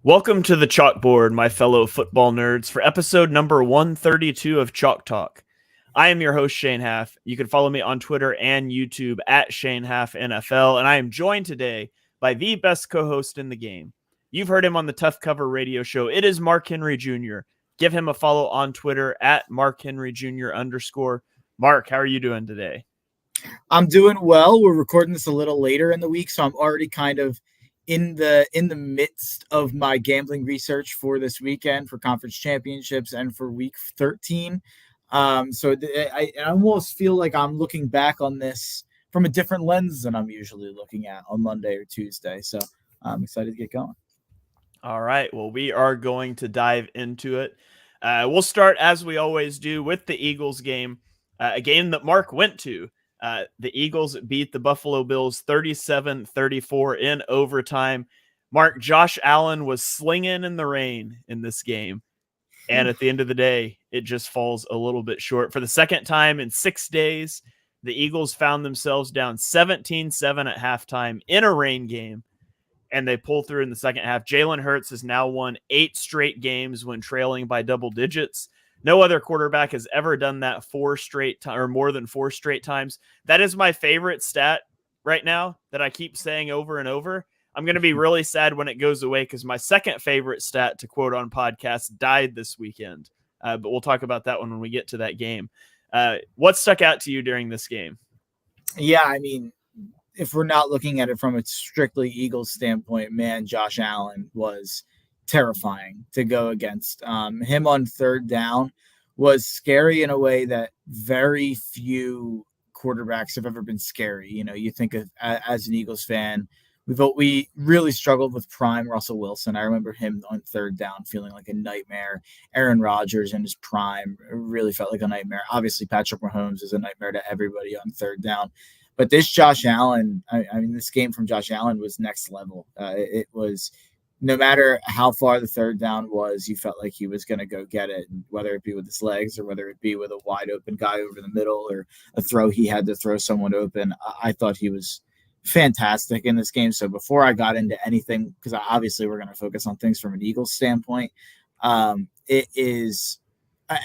Welcome to the chalkboard, my fellow football nerds, for episode number 132 of Chalk Talk. I am your host, Shane Haff. You can follow me on Twitter and YouTube at Shane Haff NFL, and I am joined today by the best co-host in the game. You've heard him on the Tough Cover radio show. It is Mark Henry Jr. Give him a follow on Twitter at Mark Henry Jr. _ Mark, how are you doing today? I'm doing well. We're recording this a little later in the week, so I'm already kind of in the midst of my gambling research for this weekend for conference championships and for week 13. I almost feel like I'm looking back on this from a different lens than I'm usually looking at on Monday or Tuesday. So I'm excited to get going. All right. Well, we are going to dive into it. We'll start, as we always do, with the Eagles game, a game that Mark went to. The Eagles beat the Buffalo Bills 37-34 in overtime. Mark, Josh Allen was slinging in the rain in this game. And at the end of the day, it just falls a little bit short. For the second time in 6 days, the Eagles found themselves down 17-7 at halftime in a rain game, and they pull through in the second half. Jalen Hurts has now won 8 straight games when trailing by double digits. No other quarterback has ever done that more than 4 straight times. That is my favorite stat right now that I keep saying over and over. I'm going to be really sad when it goes away because my second favorite stat to quote on podcast died this weekend. But we'll talk about that one when we get to that game. What stuck out to you during this game? Yeah, I mean, if we're not looking at it from a strictly Eagles standpoint, man, Josh Allen was terrifying to go against. Him on third down was scary in a way that very few quarterbacks have ever been scary. You know, you think of as an Eagles fan, we really struggled with prime Russell Wilson. I remember him on third down feeling like a nightmare. Aaron Rodgers in his prime really felt like a nightmare. Obviously, Patrick Mahomes is a nightmare to everybody on third down. But this Josh Allen, this game from Josh Allen was next level. It was, no matter how far the third down was, you felt like he was going to go get it, whether it be with his legs or whether it be with a wide open guy over the middle or a throw he had to throw someone open. I thought he was fantastic in this game. So before I got into anything, because obviously we're going to focus on things from an Eagles standpoint, it is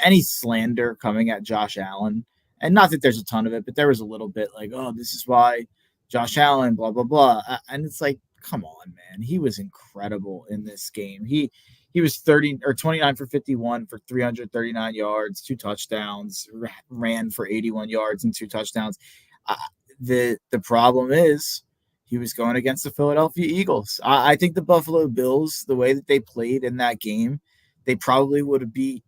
any slander coming at Josh Allen. And not that there's a ton of it, but there was a little bit like, oh, this is why Josh Allen, blah, blah, blah. And it's like, come on, man. He was incredible in this game. He was 29 for 51 for 339 yards, 2 touchdowns, ran for 81 yards and 2 touchdowns. The problem is he was going against the Philadelphia Eagles. I think the Buffalo Bills, the way that they played in that game, they probably would have beat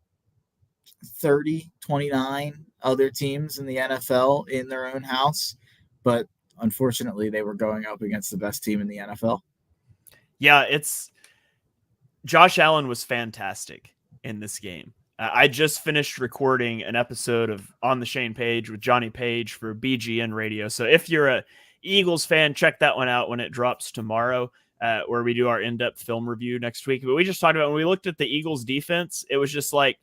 29 other teams in the NFL in their own house. But unfortunately, they were going up against the best team in the NFL. Yeah, Josh Allen was fantastic in this game. I just finished recording an episode of On the Shane Page with Johnny Page for BGN Radio. So if you're a Eagles fan, check that one out when it drops tomorrow, where we do our in-depth film review next week. But we just talked about when we looked at the Eagles defense, it was just like,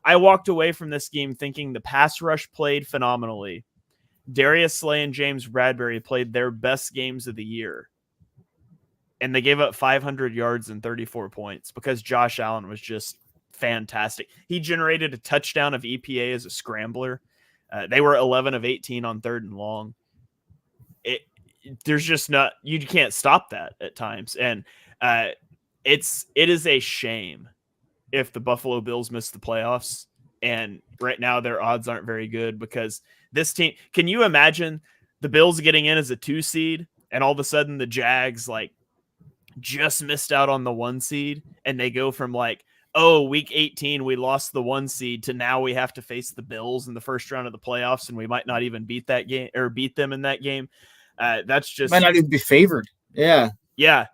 I walked away from this game thinking the pass rush played phenomenally. Darius Slay and James Bradbury played their best games of the year. And they gave up 500 yards and 34 points because Josh Allen was just fantastic. He generated a touchdown of EPA as a scrambler. They were 11 of 18 on third and long. There's just not, you can't stop that at times. And it is a shame if the Buffalo Bills miss the playoffs. And right now their odds aren't very good because this team, can you imagine the Bills getting in as a 2 seed and all of a sudden the Jags just missed out on the 1 seed and they go from week 18, we lost the 1 seed to now we have to face the Bills in the first round of the playoffs and we might not even beat that game or beat them in that game. That's just might not even be favored. Yeah. Yeah.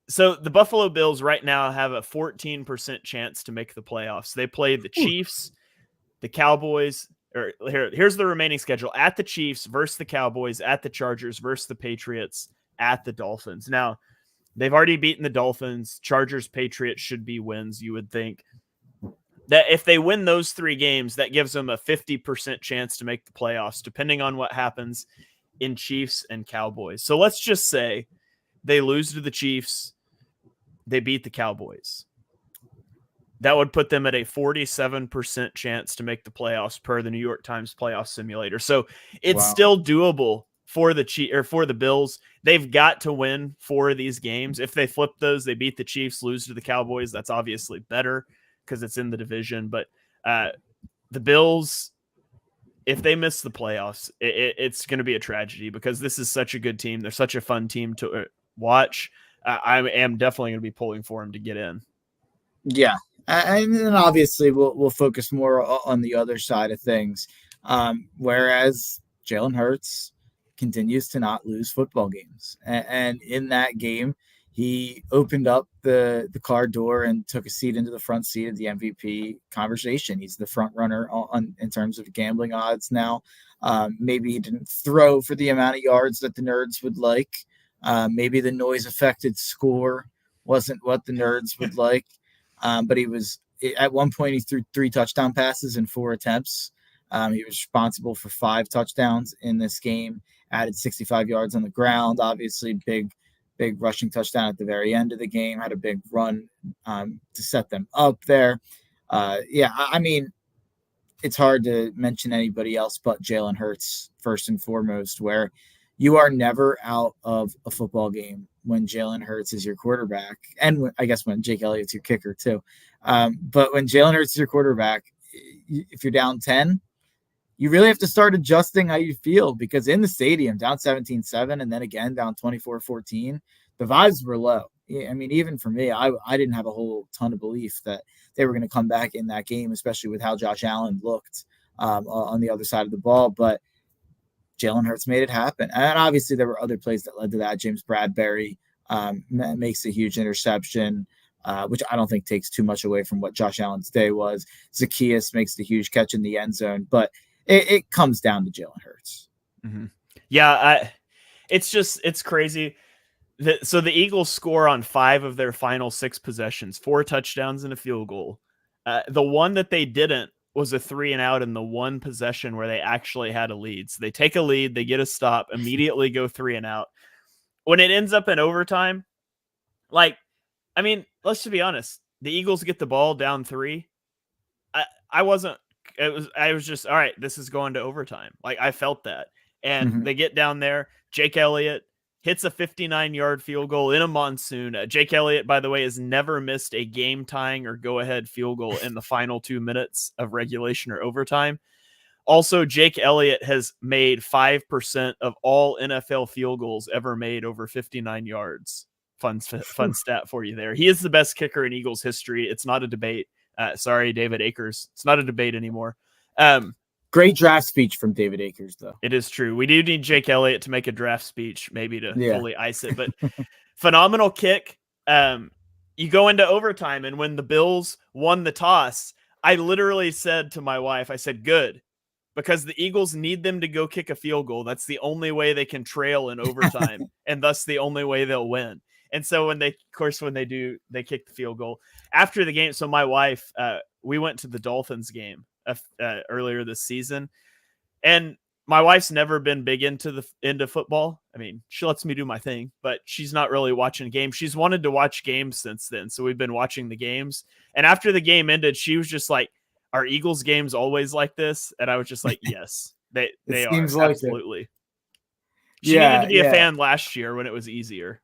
So the Buffalo Bills right now have a 14% chance to make the playoffs. They play the Chiefs, the Cowboys, or here's the remaining schedule: at the Chiefs versus the Cowboys, at the Chargers versus the Patriots, at the Dolphins. Now, they've already beaten the Dolphins. Chargers, Patriots should be wins, you would think. That if they win those 3 games, that gives them a 50% chance to make the playoffs, depending on what happens in Chiefs and Cowboys. So let's just say they lose to the Chiefs. they beat the Cowboys. That would put them at a 47% chance to make the playoffs per the New York Times playoff simulator. So it's still doable for the Bills. They've got to win 4 of these games. If they flip those, they beat the Chiefs, lose to the Cowboys. That's obviously better because it's in the division. But the Bills, if they miss the playoffs, it's going to be a tragedy because this is such a good team. They're such a fun team to watch. I am definitely going to be pulling for them to get in. Yeah. And then obviously we'll focus more on the other side of things. Whereas Jalen Hurts continues to not lose football games. And in that game, he opened up the car door and took a seat into the front seat of the MVP conversation. He's the front runner in terms of gambling odds now. Maybe he didn't throw for the amount of yards that the nerds would like. Maybe the noise affected score wasn't what the nerds would like. But he was at one point he threw 3 touchdown passes in 4 attempts. He was responsible for 5 touchdowns in this game, added 65 yards on the ground, obviously big rushing touchdown at the very end of the game, had a big run to set them up there. I mean, it's hard to mention anybody else but Jalen Hurts first and foremost, where you are never out of a football game when Jalen Hurts is your quarterback, and I guess when Jake Elliott's your kicker too. But when Jalen Hurts is your quarterback, if you're down 10, you really have to start adjusting how you feel, because in the stadium, down 17-7 and then again down 24-14, the vibes were low. I mean, even for me, I didn't have a whole ton of belief that they were going to come back in that game, especially with how Josh Allen looked on the other side of the ball. But Jalen Hurts made it happen. And obviously there were other plays that led to that. James Bradbury makes a huge interception, which I don't think takes too much away from what Josh Allen's day was. Zacchaeus makes the huge catch in the end zone, but it comes down to Jalen Hurts. Mm-hmm. Yeah, it's crazy. So the Eagles score on 5 of their final 6 possessions, 4 touchdowns and a field goal. The one that they didn't was a 3-and-out in the one possession where they actually had a lead. So they take a lead, they get a stop, immediately go 3-and-out. When it ends up in overtime, let's just be honest. The Eagles get the ball down 3. I was just, all right, this is going to overtime. I felt that. And they get down there. Jake Elliott hits a 59-yard field goal in a monsoon. Jake Elliott, by the way, has never missed a game-tying or go-ahead field goal in the final 2 minutes of regulation or overtime. Also, Jake Elliott has made 5% of all NFL field goals ever made over 59 yards. Fun stat for you there. He is the best kicker in Eagles history. It's not a debate. Sorry, David Akers. It's not a debate anymore. Great draft speech from David Akers, though. It is true. We do need Jake Elliott to make a draft speech, maybe to fully ice it. But phenomenal kick. You go into overtime, and when the Bills won the toss, I literally said to my wife, I said, good, because the Eagles need them to go kick a field goal. That's the only way they can trail in overtime, and thus the only way they'll win. And so when they do, they kick the field goal. After the game, so my wife, we went to the Dolphins game earlier this season, and my wife's never been big into football. I mean, she lets me do my thing, but she's not really watching games. She's wanted to watch games since then, so we've been watching the games. And after the game ended, she was just like, "Are Eagles games always like this?" And I was just like, "Yes, they are, like absolutely." She needed to be a fan last year when it was easier.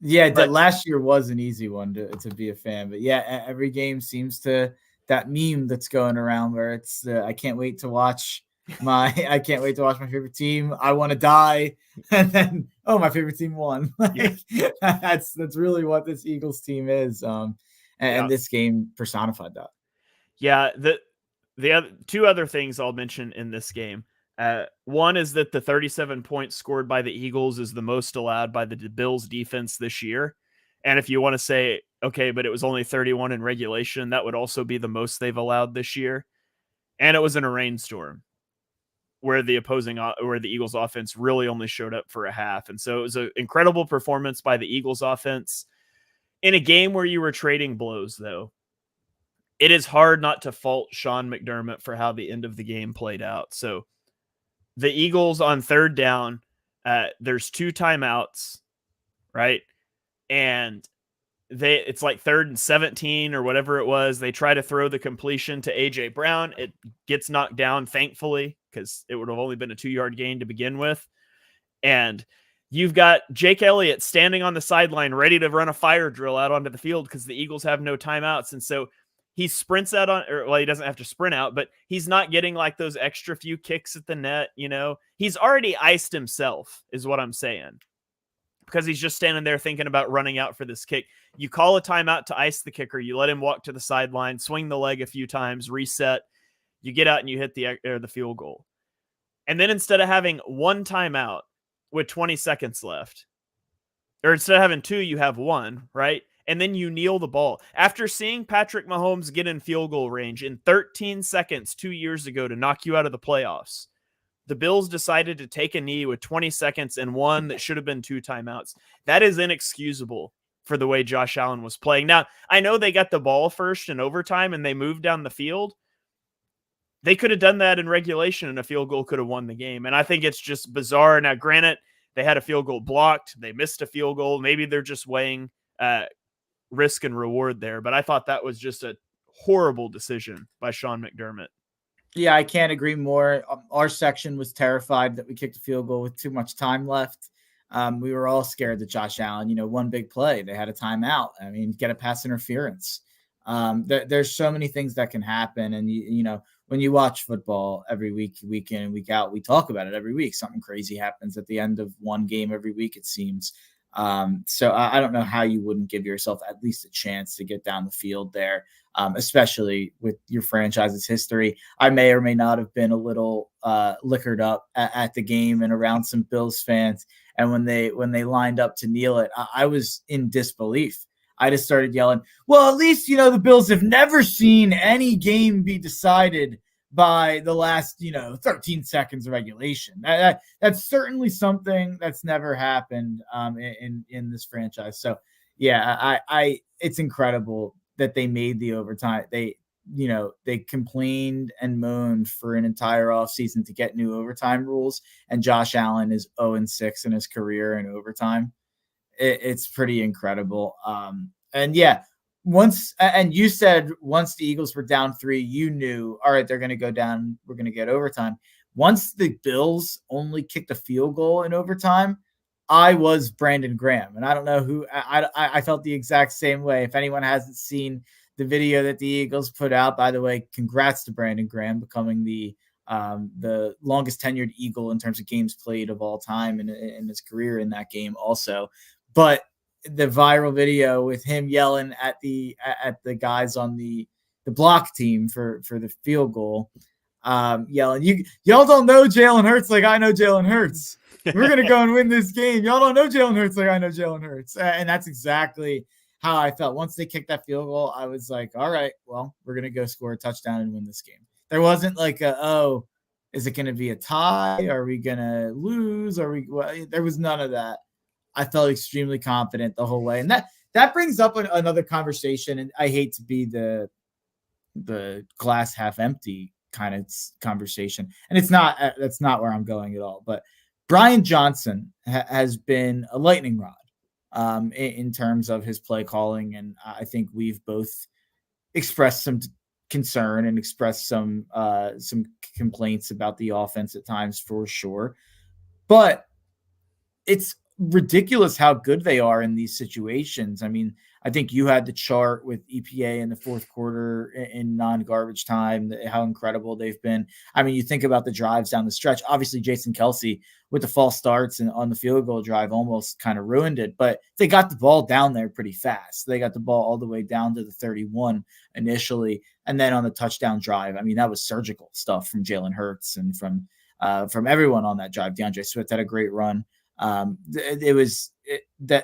Yeah, but last year was an easy one to be a fan. But yeah, every game seems to, that meme that's going around where it's I can't wait to watch my favorite team. I want to die, and then my favorite team won. That's really what this Eagles team is. And this game personified that. Yeah, the other 2 other things I'll mention in this game. One is that the 37 points scored by the Eagles is the most allowed by the Bills defense this year. And if you want to say, okay, but it was only 31 in regulation, that would also be the most they've allowed this year. And it was in a rainstorm where the Eagles offense really only showed up for a half. And so it was an incredible performance by the Eagles offense in a game where you were trading blows, though. It is hard not to fault Sean McDermott for how the end of the game played out. So the Eagles on 3rd down, there's 2 timeouts, right? And it's like 3rd and 17 or whatever it was. They try to throw the completion to AJ Brown. It gets knocked down, thankfully, because it would have only been a 2-yard gain to begin with. And you've got Jake Elliott standing on the sideline ready to run a fire drill out onto the field because the Eagles have no timeouts. And so he sprints out on, or well, he doesn't have to sprint out, but he's not getting like those extra few kicks at the net. He's already iced himself, is what I'm saying, because he's just standing there thinking about running out for this kick. You call a timeout to ice the kicker. You let him walk to the sideline, swing the leg a few times, reset. You get out and you hit the field goal. And then instead of having one timeout with 20 seconds left, or instead of having 2, you have 1, right? And then you kneel the ball. After seeing Patrick Mahomes get in field goal range in 13 seconds 2 years ago to knock you out of the playoffs, the Bills decided to take a knee with 20 seconds and 1 that should have been 2 timeouts. That is inexcusable for the way Josh Allen was playing. Now, I know they got the ball first in overtime and they moved down the field. They could have done that in regulation and a field goal could have won the game. And I think it's just bizarre. Now, granted, they had a field goal blocked. They missed a field goal. Maybe they're just weighing risk and reward there. But I thought that was just a horrible decision by Sean McDermott. Yeah, I can't agree more. Our section was terrified that we kicked a field goal with too much time left. We were all scared that Josh Allen, one big play, they had a timeout. I mean, get a pass interference. There's so many things that can happen. And, when you watch football every week, week in and week out, we talk about it every week. Something crazy happens at the end of one game every week, it seems. So I don't know how you wouldn't give yourself at least a chance to get down the field there, especially with your franchise's history. I may or may not have been a little liquored up at the game and around some Bills fans. And when they lined up to kneel it, I was in disbelief. I just started yelling, well, at least, the Bills have never seen any game be decided by the last, 13 seconds of regulation. That's certainly something that's never happened in this franchise. So, yeah, it's incredible that they made the overtime. They complained and moaned for an entire offseason to get new overtime rules, and Josh Allen is 0-6 in his career in overtime. It's pretty incredible. And yeah, you said once the Eagles were down 3, you knew, all right, they're going to go down. We're going to get overtime. Once the Bills only kicked a field goal in overtime, I was Brandon Graham. And I don't know who, I felt the exact same way. If anyone hasn't seen the video that the Eagles put out, by the way, congrats to Brandon Graham becoming the longest tenured Eagle in terms of games played of all time in his career in that game also. But the viral video with him yelling at the guys on the block team for the field goal, yelling, y'all don't know Jalen Hurts like I know Jalen Hurts. We're going to go and win this game. Y'all don't know Jalen Hurts like I know Jalen Hurts. And that's exactly how I felt. Once they kicked that field goal, I was like, all right, well, we're going to go score a touchdown and win this game. There wasn't like is it going to be a tie? Are we going to lose? There was none of that. I felt extremely confident the whole way. And that brings up another conversation. And I hate to be the glass half empty kind of conversation. And that's not where I'm going at all. But Brian Johnson has been a lightning rod in terms of his play calling. And I think we've both expressed some concern and expressed some complaints about the offense at times for sure. But it's ridiculous how good they are in these situations. I mean, I think you had the chart with EPA in the fourth quarter in non-garbage time, how incredible they've been. I mean, you think about the drives down the stretch. Obviously, Jason Kelce with the false starts and on the field goal drive almost kind of ruined it, but they got the ball down there pretty fast. They got the ball all the way down to the 31 initially, and then on the touchdown drive, I mean, that was surgical stuff from Jalen Hurts and from everyone on that drive. DeAndre Swift had a great run.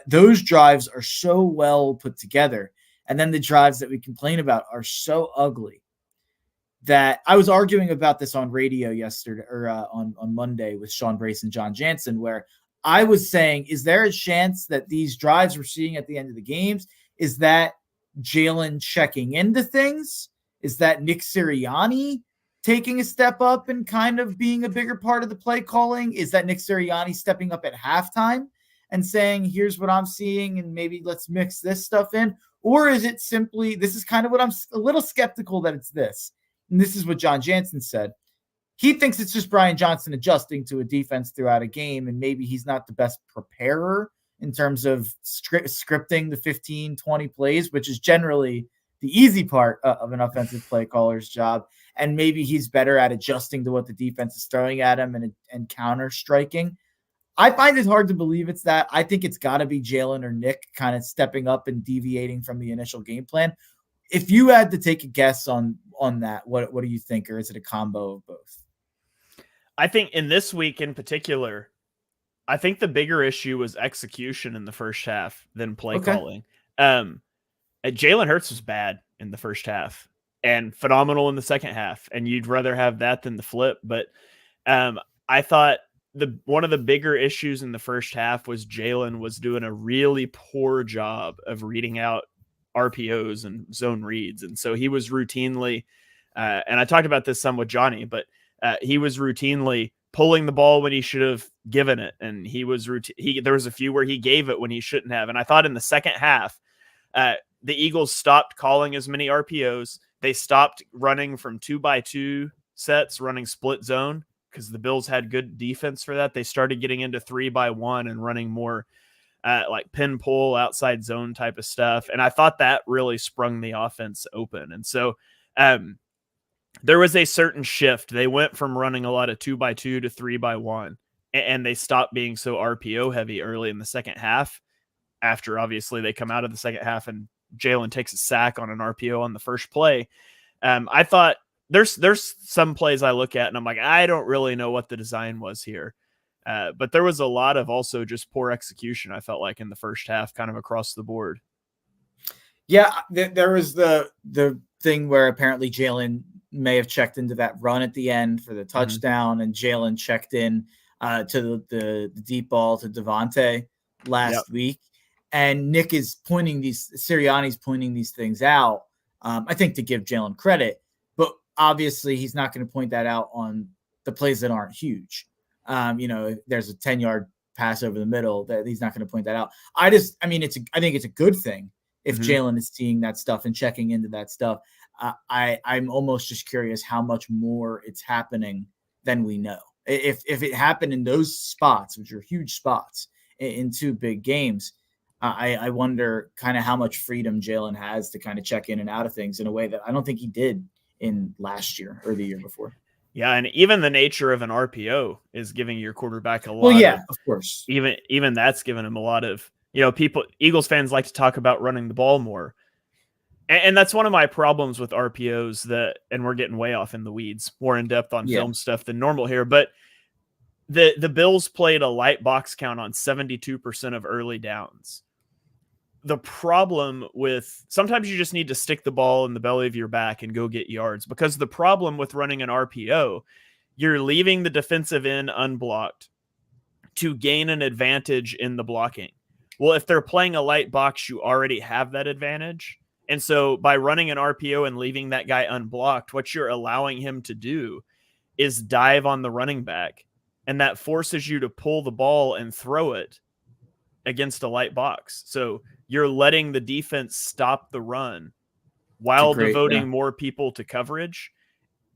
Those drives are so well put together, and then the drives that we complain about are so ugly that I was arguing about this on radio yesterday or on Monday with Sean Brace and John Jansen, where I was saying, is there a chance that these drives we're seeing at the end of the games, is that Jalen checking into things? Is that Nick Sirianni taking a step up and kind of being a bigger part of the play calling? Is that Nick Sirianni stepping up at halftime and saying, here's what I'm seeing, and maybe let's mix this stuff in? Or is it simply, this is kind of what I'm a little skeptical that it's this. And this is what John Jansen said. He thinks it's just Brian Johnson adjusting to a defense throughout a game, and maybe he's not the best preparer in terms of scripting the 15, 20 plays, which is generally the easy part of an offensive play caller's job. And maybe he's better at adjusting to what the defense is throwing at him and counter striking. I find it hard to believe it's that. I think it's got to be Jalen or Nick kind of stepping up and deviating from the initial game plan. If you had to take a guess on that, what do you think? Or is it a combo of both? I think in this week in particular, I think the bigger issue was execution in the first half than play calling. Jalen Hurts was bad in the first half and phenomenal in the second half. And you'd rather have that than the flip. But I thought one of the bigger issues in the first half was Jalen was doing a really poor job of reading out RPOs and zone reads. And so he was routinely, and I talked about this some with Johnny, but he was routinely pulling the ball when he should have given it. And there was a few where he gave it when he shouldn't have. And I thought in the second half, the Eagles stopped calling as many RPOs. They stopped running from 2x2 sets, running split zone, because the Bills had good defense for that. They started getting into 3x1 and running more like pin pull outside zone type of stuff. And I thought that really sprung the offense open. And so there was a certain shift. They went from running a lot of 2x2 to 3x1, and they stopped being so RPO heavy early in the second half. After obviously they come out of the second half and Jalen takes a sack on an RPO on the first play. I thought there's some plays I look at and I'm like, I don't really know what the design was here. But there was a lot of also just poor execution, I felt like, in the first half, kind of across the board. Yeah, there was the thing where apparently Jalen may have checked into that run at the end for the touchdown, and Jalen checked in to the deep ball to Devontae last week. And Nick is Sirianni's pointing these things out, I think, to give Jalen credit. But obviously he's not going to point that out on the plays that aren't huge. There's a 10-yard pass over the middle that he's not going to point that out. I think it's a good thing if Jalen is seeing that stuff and checking into that stuff. I'm almost just curious how much more it's happening than we know. If it happened in those spots, which are huge spots in two big games, I wonder kind of how much freedom Jalen has to kind of check in and out of things in a way that I don't think he did in last year or the year before. Yeah, and even the nature of an RPO is giving your quarterback a lot. Well, yeah, of course. Even that's given him a lot of, Eagles fans like to talk about running the ball more. And that's one of my problems with RPOs, and we're getting way off in the weeds, more in depth on film stuff than normal here. But the Bills played a light box count on 72% of early downs. The problem with sometimes you just need to stick the ball in the belly of your back and go get yards, because the problem with running an RPO, you're leaving the defensive end unblocked to gain an advantage in the blocking. Well, if they're playing a light box, you already have that advantage. And so by running an RPO and leaving that guy unblocked, what you're allowing him to do is dive on the running back. And that forces you to pull the ball and throw it against a light box. So you're letting the defense stop the run while devoting more people to coverage.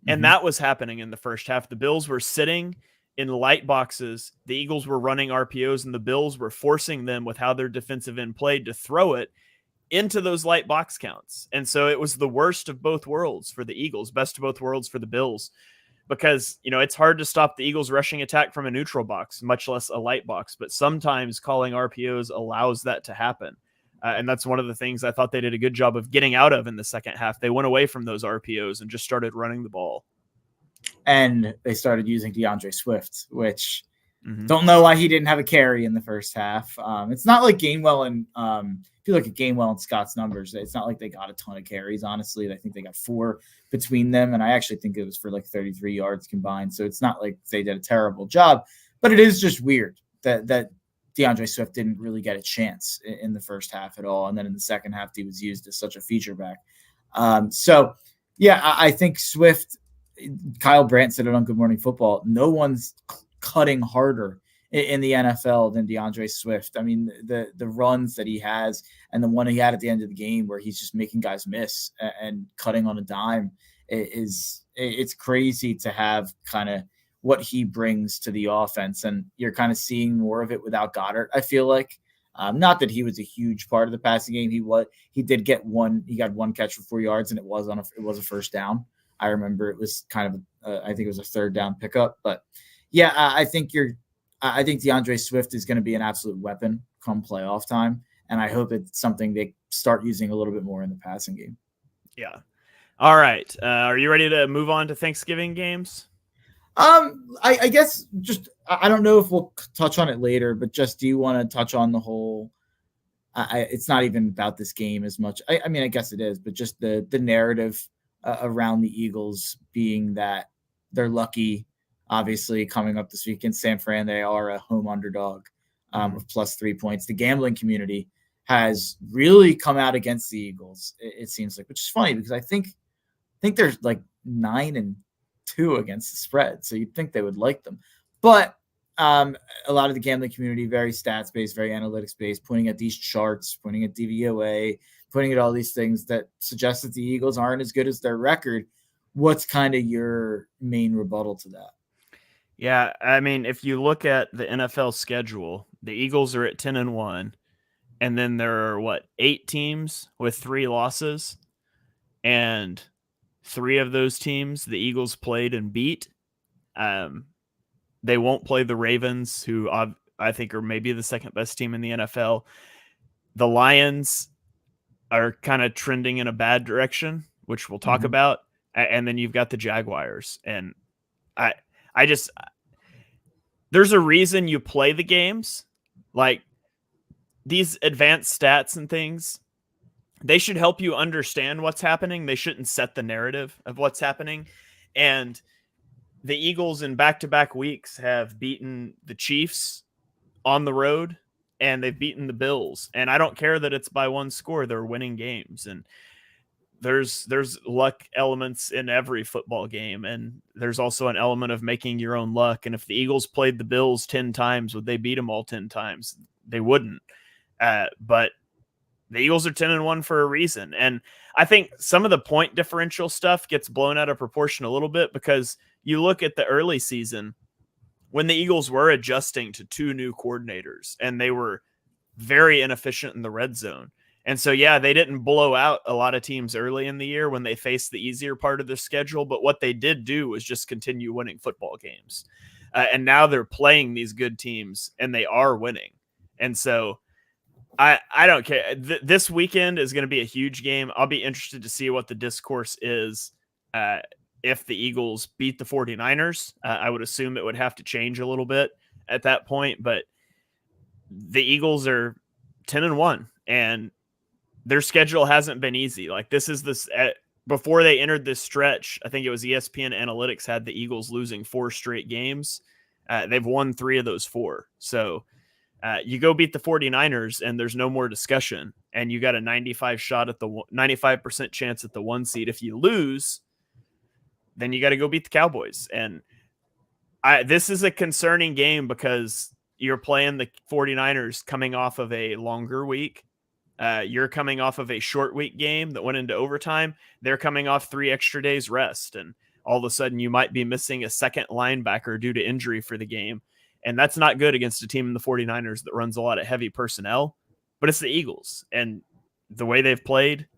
And that was happening in the first half. The Bills were sitting in light boxes. The Eagles were running RPOs, and the Bills were forcing them with how their defensive end played to throw it into those light box counts. And so it was the worst of both worlds for the Eagles, best of both worlds for the Bills, because, it's hard to stop the Eagles rushing attack from a neutral box, much less a light box. But sometimes calling RPOs allows that to happen. And that's one of the things I thought they did a good job of getting out of in the second half. They went away from those RPOs and just started running the ball. And they started using DeAndre Swift, which don't know why he didn't have a carry in the first half. It's not like Gainwell and if you look at Gainwell and Scott's numbers, it's not like they got a ton of carries, honestly. I think they got 4 between them, and I actually think it was for like 33 yards combined. So it's not like they did a terrible job, but it is just weird that DeAndre Swift didn't really get a chance in the first half at all. And then in the second half, he was used as such a feature back. I think Swift, Kyle Brandt said it on Good Morning Football, no one's cutting harder in the NFL than DeAndre Swift. I mean, the runs that he has and the one he had at the end of the game where he's just making guys miss and cutting on a dime it's crazy to have kind of what he brings to the offense. And you're kind of seeing more of it without Goddard, I feel like. Not that he was a huge part of the passing game. He did get he got one catch for 4 yards, and it was a first down. I remember it was kind of I think it was a third down pickup. But yeah, I think DeAndre Swift is going to be an absolute weapon come playoff time, and I hope it's something they start using a little bit more in the passing game. Yeah. All right. Are you ready to move on to Thanksgiving games? I guess I don't know if we'll touch on it later, but just do you want to touch on the whole? It's not even about this game as much. I mean, I guess it is, but just the narrative around the Eagles being that they're lucky. Obviously, coming up this week in San Fran, they are a home underdog with plus 3 points. The gambling community has really come out against the Eagles. It seems like, which is funny because I think there's like 9-2 against the spread. So you'd think they would like them. But a lot of the gambling community, very stats-based, very analytics-based, pointing at these charts, pointing at DVOA, pointing at all these things that suggest that the Eagles aren't as good as their record. What's kind of your main rebuttal to that? Yeah, I mean, if you look at the NFL schedule, the Eagles are at 10-1, and then there are 8 teams with 3 losses, and 3 of those teams the Eagles played and beat. They won't play the Ravens, who I think are maybe the second best team in the NFL. The Lions are kind of trending in a bad direction, which we'll talk about. And then you've got the Jaguars. And there's a reason you play the games. Like these advanced stats and things, they should help you understand what's happening. They shouldn't set the narrative of what's happening. And the Eagles in back-to-back weeks have beaten the Chiefs on the road, and they've beaten the Bills. And I don't care that it's by 1 score. They're winning games. And there's luck elements in every football game. And there's also an element of making your own luck. And if the Eagles played the Bills 10 times, would they beat them all 10 times? They wouldn't. But the Eagles are 10-1 for a reason. And I think some of the point differential stuff gets blown out of proportion a little bit because you look at the early season when the Eagles were adjusting to 2 new coordinators and they were very inefficient in the red zone. And so, yeah, they didn't blow out a lot of teams early in the year when they faced the easier part of their schedule. But what they did do was just continue winning football games. And now they're playing these good teams and they are winning. And so I don't care. This weekend is going to be a huge game. I'll be interested to see what the discourse is if the Eagles beat the 49ers. I would assume it would have to change a little bit at that point. But the Eagles are 10-1, and their schedule hasn't been easy. Like before they entered this stretch, I think it was ESPN Analytics had the Eagles losing 4 straight games. They've won 3 of those 4. So you go beat the 49ers and there's no more discussion. And you got a 95% chance at the 1 seed. If you lose, then you got to go beat the Cowboys. And this is a concerning game because you're playing the 49ers coming off of a longer week. You're coming off of a short week game that went into overtime. They're coming off 3 extra days rest. And all of a sudden you might be missing a second linebacker due to injury for the game. And that's not good against a team in the 49ers that runs a lot of heavy personnel, but it's the Eagles. And the way they've played,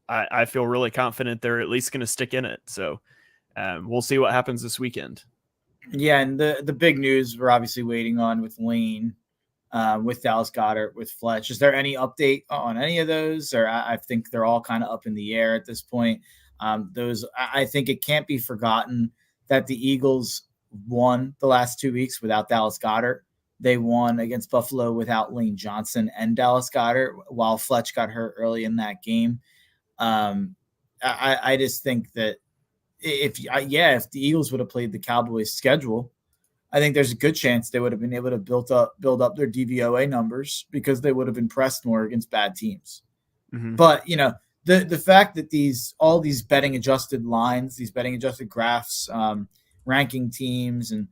I feel really confident they're at least going to stick in it. So we'll see what happens this weekend. Yeah, and the big news we're obviously waiting on with Lane, with Dallas Goedert, with Fletch. Is there any update on any of those? Or I think they're all kind of up in the air at this point. I think it can't be forgotten that the Eagles won the last 2 weeks without Dallas Goedert. They won against Buffalo without Lane Johnson and Dallas Goedert while Fletch got hurt early in that game. I just think that if the Eagles would have played the Cowboys schedule, I think there's a good chance they would have been able to build up their DVOA numbers because they would have been pressed more against bad teams. Mm-hmm. But, the fact that all these betting adjusted lines, these betting adjusted graphs, ranking teams, and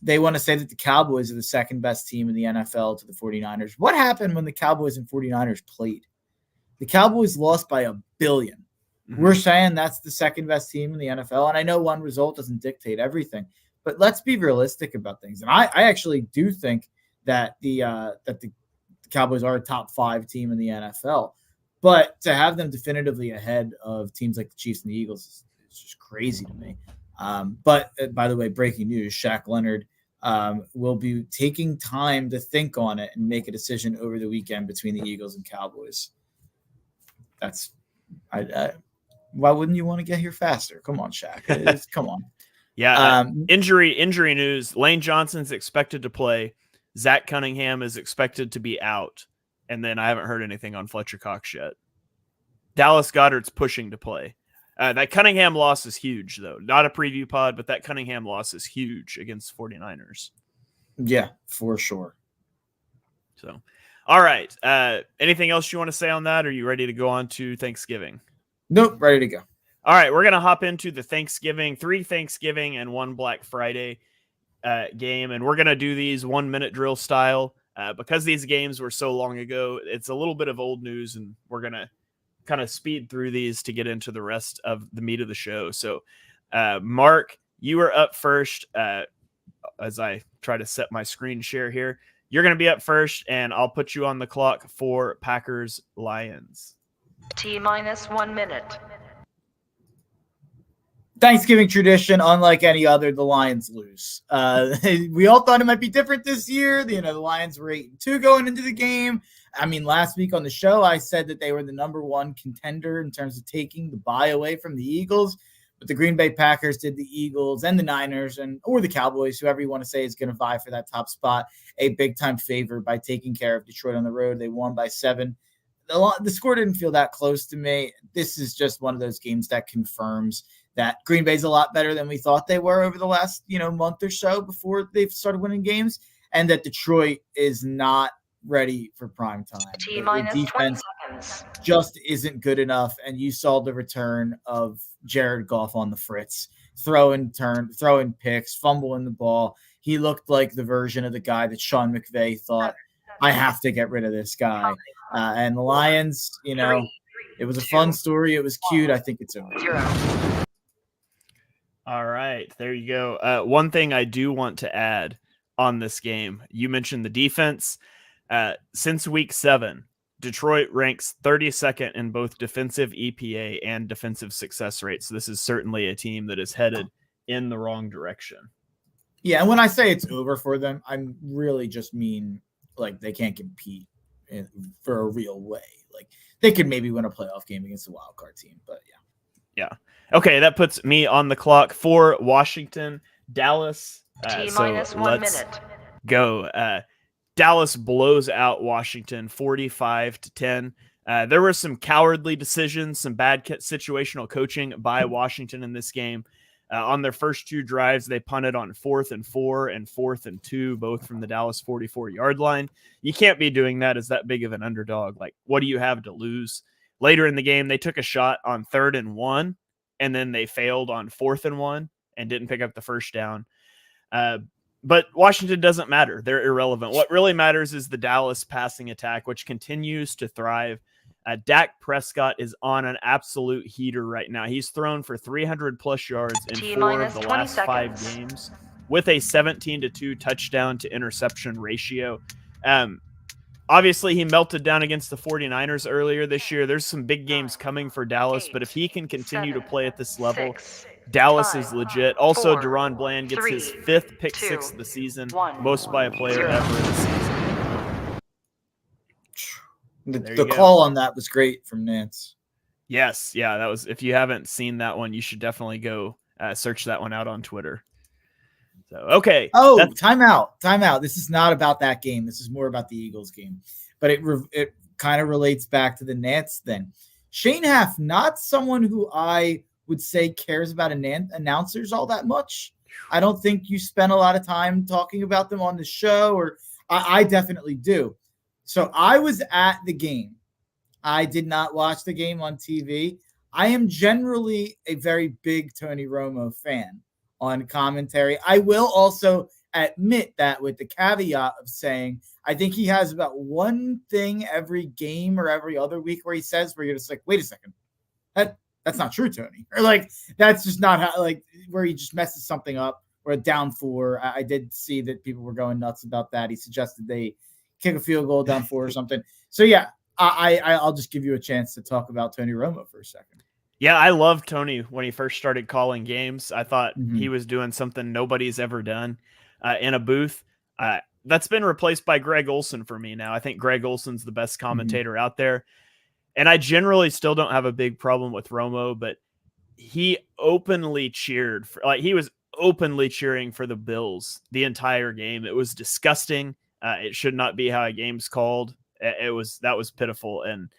they want to say that the Cowboys are the second best team in the NFL to the 49ers. What happened when the Cowboys and 49ers played? The Cowboys lost by $1 billion. Mm-hmm. We're saying that's the second best team in the NFL. And I know one result doesn't dictate everything, but let's be realistic about things. And I actually do think that the Cowboys are a top 5 team in the NFL, but to have them definitively ahead of teams like the Chiefs and the Eagles is just crazy to me. But by the way, breaking news, Shaq Leonard will be taking time to think on it and make a decision over the weekend between the Eagles and Cowboys. Why wouldn't you want to get here faster? Come on, Shaq. Come on. Yeah. Injury news. Lane Johnson's expected to play. Zach Cunningham is expected to be out. And then I haven't heard anything on Fletcher Cox yet. Dallas Goedert's pushing to play. That Cunningham loss is huge, though. Not a preview pod, but that Cunningham loss is huge against 49ers. Yeah, for sure. So, all right. Anything else you want to say on that? Or are you ready to go on to Thanksgiving? Nope, ready to go. All right, we're going to hop into the 3 Thanksgiving and 1 Black Friday game, and we're going to do these 1-minute drill style. Because these games were so long ago, it's a little bit of old news, and we're going to kind of speed through these to get into the rest of the meat of the show. So, Mark, you are up first. As I try to set my screen share here, you're going to be up first, and I'll put you on the clock for Packers Lions. T-minus 1 minute. Thanksgiving tradition, unlike any other, the Lions lose. We all thought it might be different this year. The Lions were 8-2 going into the game. I mean, last week on the show, I said that they were the number 1 contender in terms of taking the bye away from the Eagles. But the Green Bay Packers did the Eagles and the Niners or the Cowboys, whoever you want to say is going to vie for that top spot, a big-time favor by taking care of Detroit on the road. They won by 7. The score didn't feel that close to me. This is just one of those games that confirms that Green Bay's a lot better than we thought they were over the last, month or so before they've started winning games, and that Detroit is not ready for prime time. The defense just isn't good enough, and you saw the return of Jared Goff on the fritz, throwing picks, fumbling the ball. He looked like the version of the guy that Sean McVay thought, I have to get rid of this guy. And the Lions, it was a fun story. It was cute. I think it's over. All right, there you go. One thing I do want to add on this game, you mentioned the defense. Since week 7, Detroit ranks 32nd in both defensive EPA and defensive success rate. So this is certainly a team that is headed in the wrong direction. Yeah, and when I say it's over for them, I really just mean like they can't compete for a real way. Like they could maybe win a playoff game against a wild card team, but yeah. Yeah. Okay, that puts me on the clock for Washington, Dallas. T-minus 1 minute. Go. Dallas blows out Washington 45-10. There were some cowardly decisions, some bad situational coaching by Washington in this game. On their first 2 drives, they punted on 4th and 4 and 4th and 2, both from the Dallas 44-yard line. You can't be doing that as that big of an underdog. Like, what do you have to lose? Later in the game, they took a shot on 3rd and 1, and then they failed on 4th and 1 and didn't pick up the first down. But Washington doesn't matter. They're irrelevant. What really matters is the Dallas passing attack, which continues to thrive. Dak Prescott is on an absolute heater right now. He's thrown for 300-plus yards in 4 of the last 5 games with a 17-2 touchdown to interception ratio. Obviously, he melted down against the 49ers earlier this year. There's some big games coming for Dallas, but if he can continue to play at this level, Dallas is legit. Also, Deron Bland gets his 5th pick 6 of the season, most by a player ever in the season. The call on that was great from Nance. Yes, yeah, that was. If you haven't seen that one, you should definitely go search that one out on Twitter. So, okay. Oh, timeout. This is not about that game. This is more about the Eagles game. But it kind of relates back to the Nance thing. Shane Haff, not someone who I would say cares about announcers all that much. I don't think you spend a lot of time talking about them on the show, or I definitely do. So I was at the game. I did not watch the game on TV. I am generally a very big Tony Romo fan on commentary. I will also admit that with the caveat of saying, I think he has about one thing every game or every other week where he says, where you're just like, wait a second, that's not true, Tony. Or like, that's just not how, like, where he just messes something up or a down 4. I did see that people were going nuts about that. He suggested they kick a field goal down 4 or something. So yeah, I'll just give you a chance to talk about Tony Romo for a second. Yeah, I loved Tony when he first started calling games. I thought he was doing something nobody's ever done in a booth. That's been replaced by Greg Olson for me now. I think Greg Olson's the best commentator out there. And I generally still don't have a big problem with Romo, but he openly cheered for, like, he was openly cheering for the Bills the entire game. It was disgusting. It should not be how a game's called. That was pitiful. And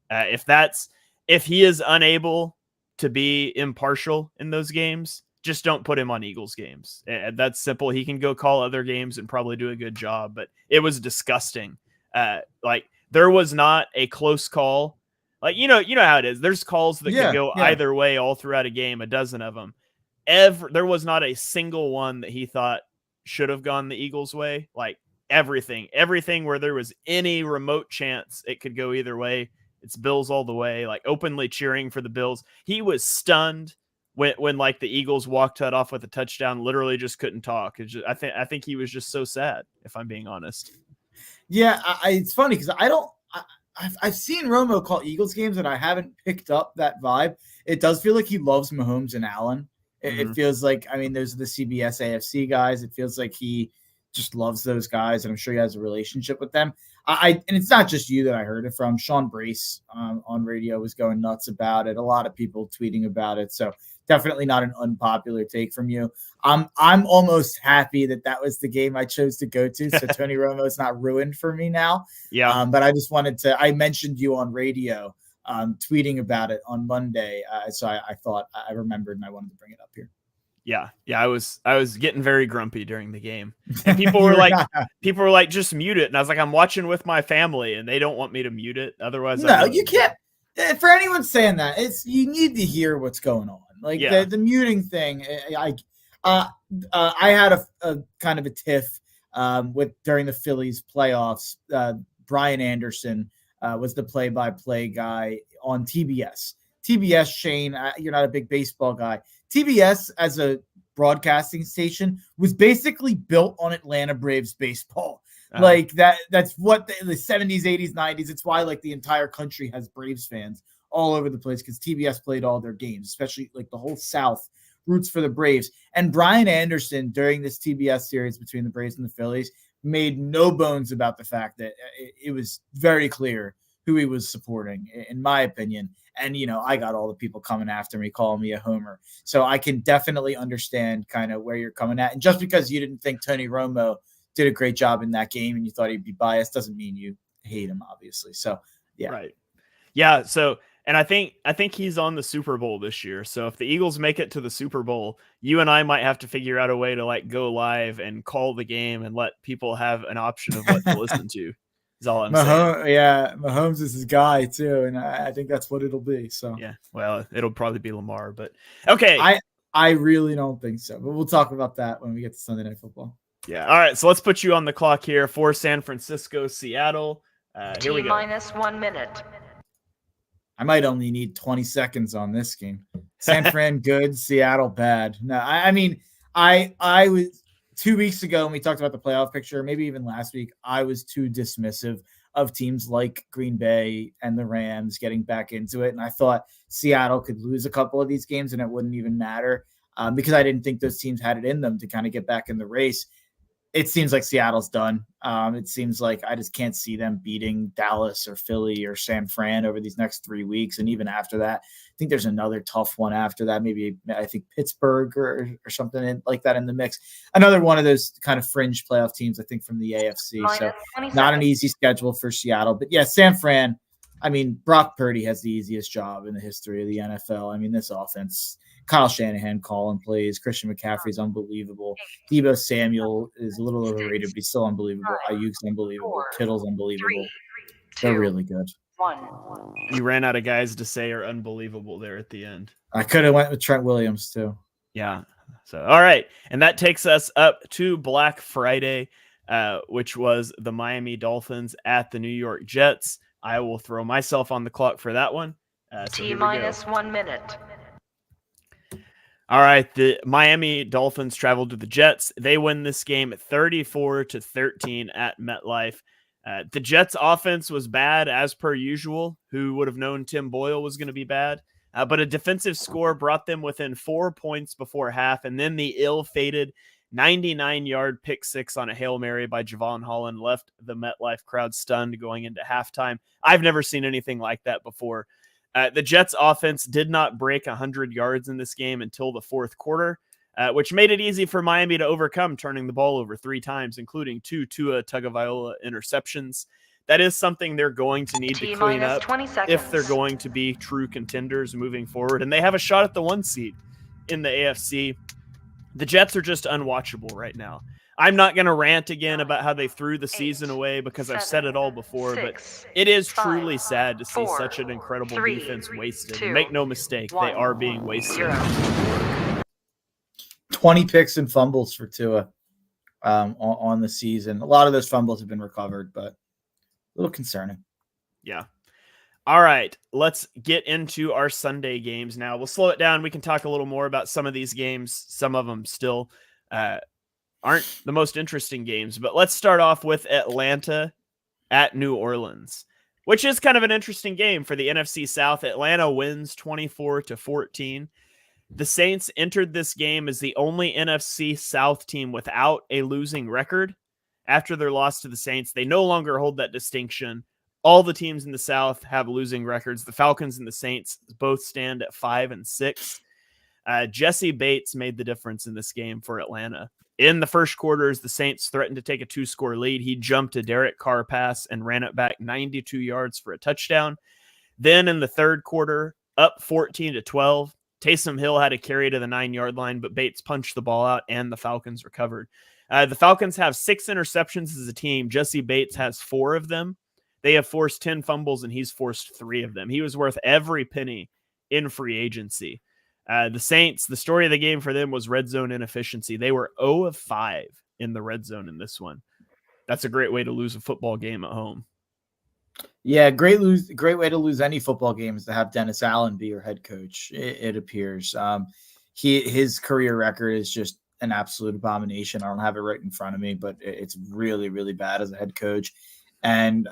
if he is unable to be impartial in those games, just don't put him on Eagles games. That's simple. He can go call other games and probably do a good job, but it was disgusting. Like, there was not a close call. Like, you know how it is. There's calls that could go either way all throughout a game, a dozen of them. There was not a single one that he thought should have gone the Eagles' way. Like, everything where there was any remote chance it could go either way, it's Bills all the way. Like, openly cheering for the Bills. He was stunned when like the Eagles walked that off with a touchdown. Literally just couldn't talk. I think he was just so sad, if I'm being honest. Yeah, it's funny because I've seen Romo call Eagles games and I haven't picked up that vibe. It does feel like he loves Mahomes and Allen. It feels like, I mean, those are the CBS AFC guys. It feels like he just loves those guys, and I'm sure he has a relationship with them. And it's not just you that I heard it from. Sean Brace on radio was going nuts about it. A lot of people tweeting about it. So definitely not an unpopular take from you. I'm almost happy that was the game I chose to go to. So Tony Romo is not ruined for me now. Yeah. But I just wanted to, I mentioned you on radio, tweeting about it on Monday. So I thought I remembered and I wanted to bring it up here. Yeah. I was getting very grumpy during the game, and people were like, just mute it. And I was like, I'm watching with my family and they don't want me to mute it. Otherwise, no, you can't. For anyone saying that, you need to hear what's going on. Like the muting thing. I had a kind of a tiff during the Phillies playoffs. Brian Anderson was the play-by-play guy on TBS. TBS, Shane, you're not a big baseball guy. TBS as a broadcasting station was basically built on Atlanta Braves baseball. Like that's what the 70s, 80s, 90s. It's why like the entire country has Braves fans all over the place, because TBS played all their games, especially like the whole South roots for the Braves. And Brian Anderson, during this TBS series between the Braves and the Phillies, made no bones about the fact that it was very clear who he was supporting, in my opinion. And, I got all the people coming after me, calling me a homer. So I can definitely understand kind of where you're coming at. And just because you didn't think Tony Romo did a great job in that game and you thought he'd be biased doesn't mean you hate him, obviously. So, yeah. Right. Yeah. So, and I think he's on the Super Bowl this year. So if the Eagles make it to the Super Bowl, you and I might have to figure out a way to like go live and call the game and let people have an option of what to listen to. Is all I'm saying. Yeah, Mahomes is his guy too, and I think that's what it'll be. So yeah, well, it'll probably be Lamar, but okay. I really don't think so, but we'll talk about that when we get to Sunday Night Football. Yeah. All right, so let's put you on the clock here for San Francisco, Seattle. Here we go. T-1 minute. I might only need 20 seconds on this game. San Fran good, Seattle bad. No, I mean, I was 2 weeks ago when we talked about the playoff picture, maybe even last week, I was too dismissive of teams like Green Bay and the Rams getting back into it. And I thought Seattle could lose a couple of these games and it wouldn't even matter because I didn't think those teams had it in them to kind of get back in the race. It seems like Seattle's done. It seems like I just can't see them beating Dallas or Philly or San Fran over these next 3 weeks. And even after that, I think there's another tough one after that. Maybe I think Pittsburgh or something like that in the mix. Another one of those kind of fringe playoff teams, I think, from the AFC. So not an easy schedule for Seattle. But yeah, San Fran, I mean, Brock Purdy has the easiest job in the history of the NFL. I mean, this offense, Kyle Shanahan calling plays. Christian McCaffrey's unbelievable. Deebo Samuel is a little overrated, but he's still unbelievable. Ayuk's unbelievable. Kittle's unbelievable. They're really good. You ran out of guys to say are unbelievable there at the end. I could have went with Trent Williams too. Yeah, So, all right. And that takes us up to Black Friday, which was the Miami Dolphins at the New York Jets. I will throw myself on the clock for that one. So T minus 1 minute. All right, the Miami Dolphins traveled to the Jets. They win this game 34-13 at MetLife. The Jets offense was bad as per usual. Who would have known Tim Boyle was going to be bad? But a defensive score brought them within 4 points before half, and then the ill-fated 99-yard pick six on a Hail Mary by Javon Holland left the MetLife crowd stunned going into halftime. I've never seen anything like that before. The Jets offense did not break 100 yards in this game until the fourth quarter, which made it easy for Miami to overcome, turning the ball over 3 times, including 2 Tua Tagovailoa interceptions. That is something they're going to need to clean up if they're going to be true contenders moving forward. And they have a shot at the 1 seed in the AFC. The Jets are just unwatchable right now. I'm not going to rant again about how they threw the season away because I've said it all before, but it is truly sad to see such an incredible defense wasted. And make no mistake, they are being wasted. 20 picks and fumbles for Tua on the season. A lot of those fumbles have been recovered, but a little concerning. Yeah. All right, let's get into our Sunday games now. We'll slow it down. We can talk a little more about some of these games. Some of them still aren't the most interesting games, but let's start off with Atlanta at New Orleans, which is kind of an interesting game for the NFC South. Atlanta wins 24-14. The Saints entered this game as the only NFC South team without a losing record. After their loss to the Saints, they no longer hold that distinction. All the teams in the South have losing records. The Falcons and the Saints both stand at 5-6. Jesse Bates made the difference in this game for Atlanta. In the first quarters, the Saints threatened to take a 2-score lead. He jumped a Derek Carr pass and ran it back 92 yards for a touchdown. Then in the third quarter, up 14-12, Taysom Hill had a carry to the 9-yard line, but Bates punched the ball out and the Falcons recovered. The Falcons have 6 interceptions as a team. Jesse Bates has 4 of them. They have forced 10 fumbles and he's forced 3 of them. He was worth every penny in free agency. The Saints, the story of the game for them was red zone inefficiency. They were 0 of 5 in the red zone in this one. That's a great way to lose a football game at home. Yeah, great way to lose any football game is to have Dennis Allen be your head coach. It appears his career record is just an absolute abomination. I don't have it right in front of me, but it's really, really bad as a head coach. And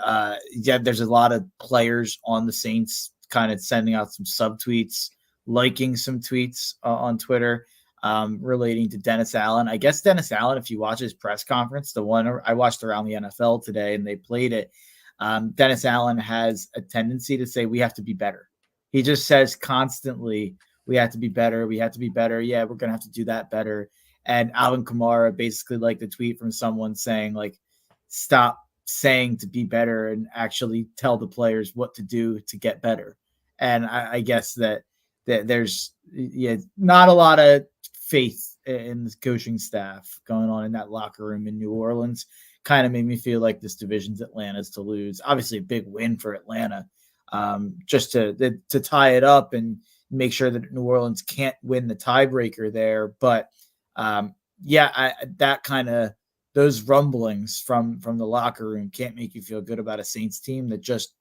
there's a lot of players on the Saints kind of sending out some subtweets, liking some tweets on Twitter relating to Dennis Allen. I guess Dennis Allen, if you watch his press conference, the one I watched around the NFL today and they played it, Dennis Allen has a tendency to say, we have to be better. He just says constantly, we have to be better. We have to be better. Yeah, we're going to have to do that better. And Alvin Kamara basically liked a tweet from someone saying, like, stop saying to be better and actually tell the players what to do to get better. And I guess that there's not a lot of faith in the coaching staff going on in that locker room in New Orleans. Kind of made me feel like this division's Atlanta's to lose. Obviously a big win for Atlanta, just to tie it up and make sure that New Orleans can't win the tiebreaker there. But that kind of, those rumblings from the locker room can't make you feel good about a Saints team that just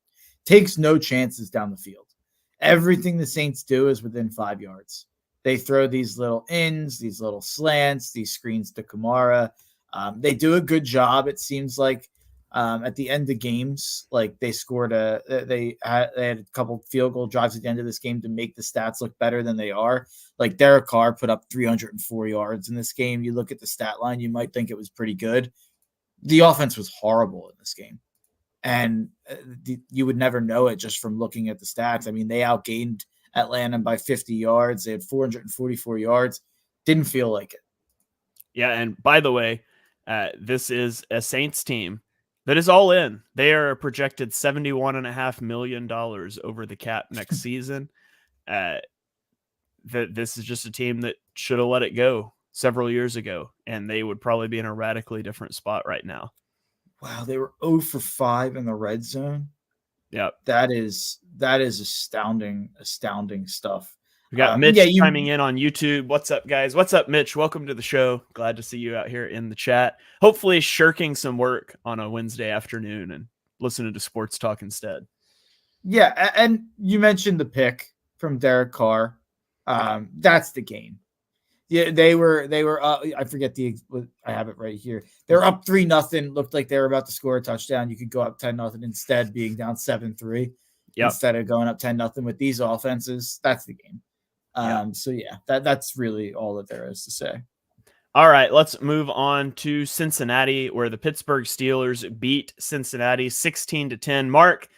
takes no chances down the field. Everything the Saints do is within 5 yards. They throw these little ins, these little slants, these screens to Kamara. They do a good job. It seems like at the end of games, like they had a couple field goal drives at the end of this game to make the stats look better than they are. Like Derek Carr put up 304 yards in this game. You look at the stat line, you might think it was pretty good. The offense was horrible in this game. And you would never know it just from looking at the stats. I mean, they outgained Atlanta by 50 yards. They had 444 yards. Didn't feel like it. Yeah, and by the way, this is a Saints team that is all in. They are projected $71.5 million over the cap next season. This is just a team that should have let it go several years ago, and they would probably be in a radically different spot right now. Wow, they were 0 for 5 in the red zone. Yeah, that is astounding stuff. We got Mitch Yeah, chiming in on YouTube. What's up, guys? What's up, Mitch? Welcome to the show. Glad to see you out here in the chat. Hopefully shirking some work on a Wednesday afternoon and listening to sports talk instead. Yeah, and you mentioned the pick from Derek Carr. That's the game. Yeah, they were I forget I have it right here. They're up 3-0. Looked like they were about to score a touchdown. You could go up 10-0 instead, being down 7-3 instead of going up 10-0 with these offenses. That's the game. So yeah, that's really all that there is to say. All right, let's move on to Cincinnati, where the Pittsburgh Steelers beat Cincinnati 16-10. Mark,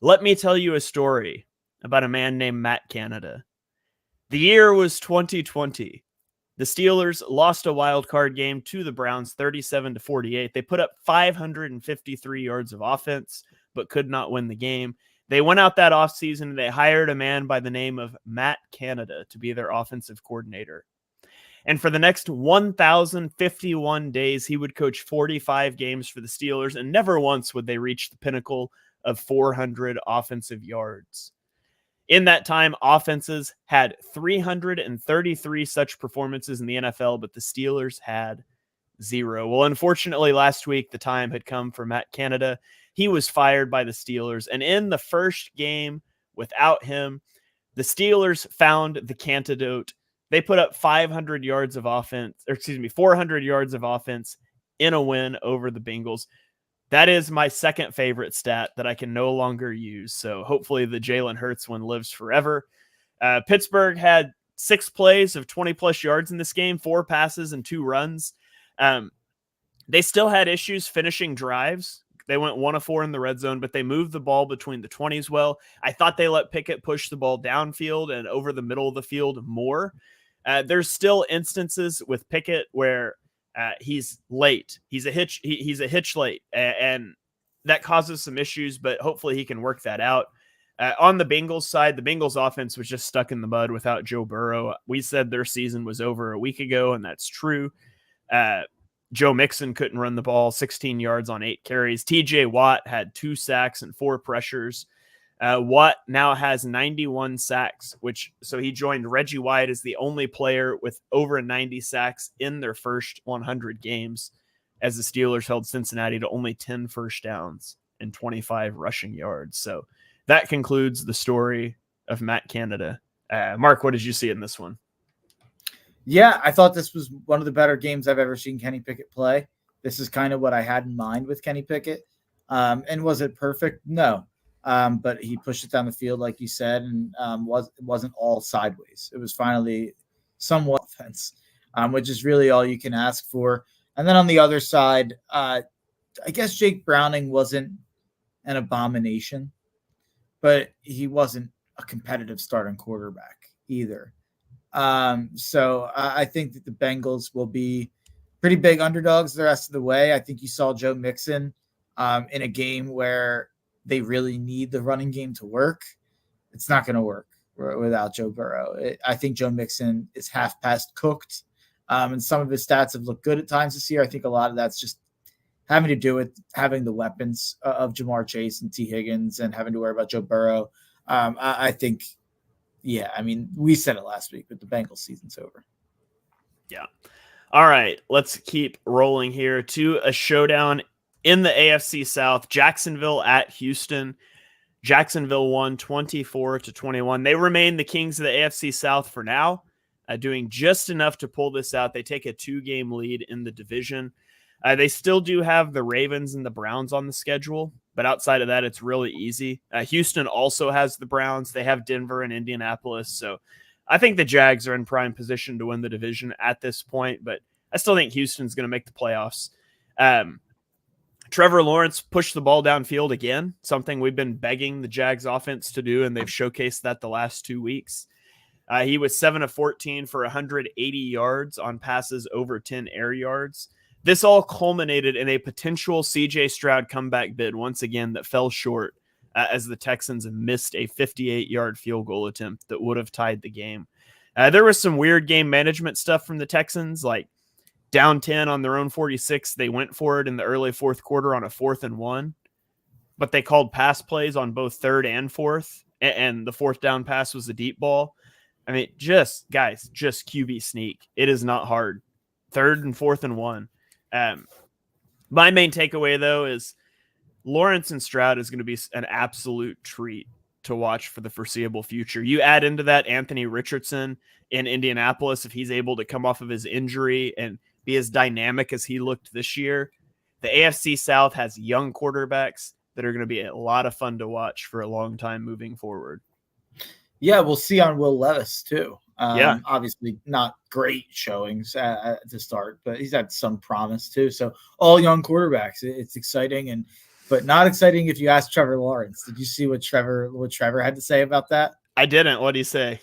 let me tell you a story about a man named Matt Canada. The year was 2020. The Steelers lost a wild card game to the Browns 37-48. They put up 553 yards of offense, but could not win the game. They went out that offseason and they hired a man by the name of Matt Canada to be their offensive coordinator. And for the next 1,051 days, he would coach 45 games for the Steelers, and never once would they reach the pinnacle of 400 offensive yards. In that time, offenses had 333 such performances in the NFL, but the Steelers had 0. Well, unfortunately, last week, the time had come for Matt Canada. He was fired by the Steelers, and in the first game without him, the Steelers found the Cantidote. They put up 400 yards of offense in a win over the Bengals. That is my second favorite stat that I can no longer use. So hopefully the Jalen Hurts one lives forever. Pittsburgh had 6 plays of 20-plus yards in this game, 4 passes and 2 runs. They still had issues finishing drives. They went 1 of 4 in the red zone, but they moved the ball between the 20s well. I thought they let Pickett push the ball downfield and over the middle of the field more. There's still instances with Pickett where he's late. He's a hitch late, and that causes some issues, but hopefully he can work that out. On the Bengals side, the Bengals offense was just stuck in the mud without Joe Burrow. We said their season was over a week ago, and that's true. Joe Mixon couldn't run the ball, 16 yards on 8 carries. TJ Watt had 2 sacks and 4 pressures. Watt now has 91 sacks, so he joined Reggie White as the only player with over 90 sacks in their first 100 games, as the Steelers held Cincinnati to only 10 first downs and 25 rushing yards. So that concludes the story of Matt Canada. Mark, what did you see in this one? Yeah, I thought this was one of the better games I've ever seen Kenny Pickett play. This is kind of what I had in mind with Kenny Pickett. And was it perfect? No. But he pushed it down the field, like you said, and it wasn't all sideways. It was finally somewhat offense, which is really all you can ask for. And then on the other side, I guess Jake Browning wasn't an abomination, but he wasn't a competitive starting quarterback either. So I think that the Bengals will be pretty big underdogs the rest of the way. I think you saw Joe Mixon in a game where they really need the running game to work. It's not going to work without Joe Burrow. I think Joe Mixon is half past cooked, and some of his stats have looked good at times this year. I think a lot of that's just having to do with having the weapons of Jamar Chase and T. Higgins and having to worry about Joe Burrow. I think, yeah, I mean, we said it last week, but the Bengals season's over. Yeah. All right, let's keep rolling here to a showdown in the AFC South. Jacksonville at Houston. Jacksonville won 24-21. They remain the kings of the AFC South for now, doing just enough to pull this out. They take a 2-game lead in the division. They still do have the Ravens and the Browns on the schedule, but outside of that, it's really easy. Houston also has the Browns. They have Denver and Indianapolis. So I think the Jags are in prime position to win the division at this point, but I still think Houston's going to make the playoffs. Trevor Lawrence pushed the ball downfield again, something we've been begging the Jags offense to do, and they've showcased that the last 2 weeks. He was 7 of 14 for 180 yards on passes over 10 air yards. This all culminated in a potential C.J. Stroud comeback bid once again that fell short as the Texans missed a 58-yard field goal attempt that would have tied the game. There was some weird game management stuff from the Texans, like down 10 on their own 46. They went for it in the early fourth quarter on a 4th and 1, but they called pass plays on both 3rd and 4th, and the 4th down pass was a deep ball. I mean, just QB sneak. It is not hard. 3rd and 4th and 1. My main takeaway though is Lawrence and Stroud is going to be an absolute treat to watch for the foreseeable future. You add into that Anthony Richardson in Indianapolis, if he's able to come off of his injury and be as dynamic as he looked this year. The AFC South has young quarterbacks that are going to be a lot of fun to watch for a long time moving forward. Yeah, we'll see on Will Levis too. Yeah. Obviously not great showings to start, but he's had some promise too. So all young quarterbacks, it's exciting, but not exciting if you ask Trevor Lawrence. Did you see what Trevor had to say about that? I didn't. What did he say?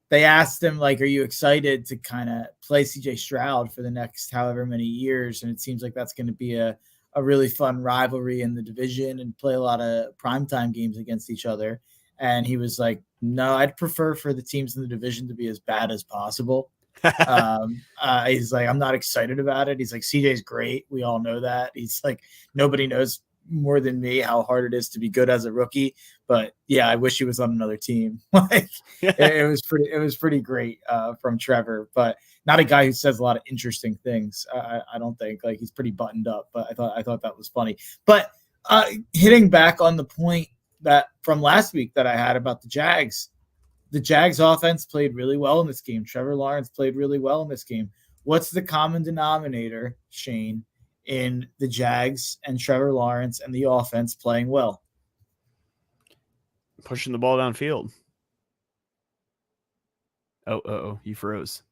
They asked him, like, are you excited to kind of play CJ Stroud for the next however many years? And it seems like that's going to be a really fun rivalry in the division and play a lot of primetime games against each other. And he was like, no, I'd prefer for the teams in the division to be as bad as possible. He's like, I'm not excited about it. He's like, CJ's great. We all know that. He's like, nobody knows more than me how hard it is to be good as a rookie. But yeah, I wish he was on another team. Like it was pretty great from Trevor, but not a guy who says a lot of interesting things. I don't think. Like, he's pretty buttoned up, but I thought that was funny. But hitting back on the point that from last week that I had about the Jags offense played really well in this game. Trevor Lawrence played really well in this game. What's the common denominator, Shane, in the Jags and Trevor Lawrence and the offense playing well? Pushing the ball downfield. Oh, you froze.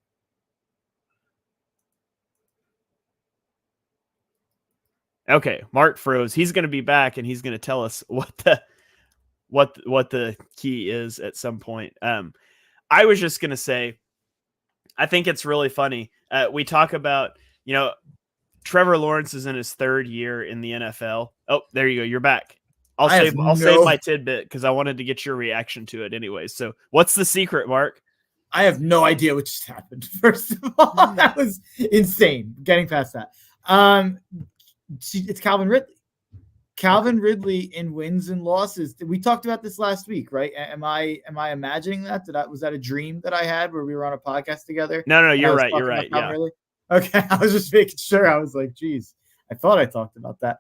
Okay, Mark froze. He's going to be back, and he's going to tell us what the key is at some point. I was just going to say, I think it's really funny. We talk about, Trevor Lawrence is in his 3rd year in the NFL. Oh, there you go. You're back. I'll save my tidbit because I wanted to get your reaction to it anyway. So what's the secret, Mark? I have no idea what just happened. First of all, that was insane. Getting past that. It's Calvin Ridley. Calvin Ridley in wins and losses. We talked about this last week, right? Am I imagining that? Was that a dream that I had where we were on a podcast together? No, you're right. You're right. Yeah. Ridley? Okay, I was just making sure. I was like, geez, I thought I talked about that.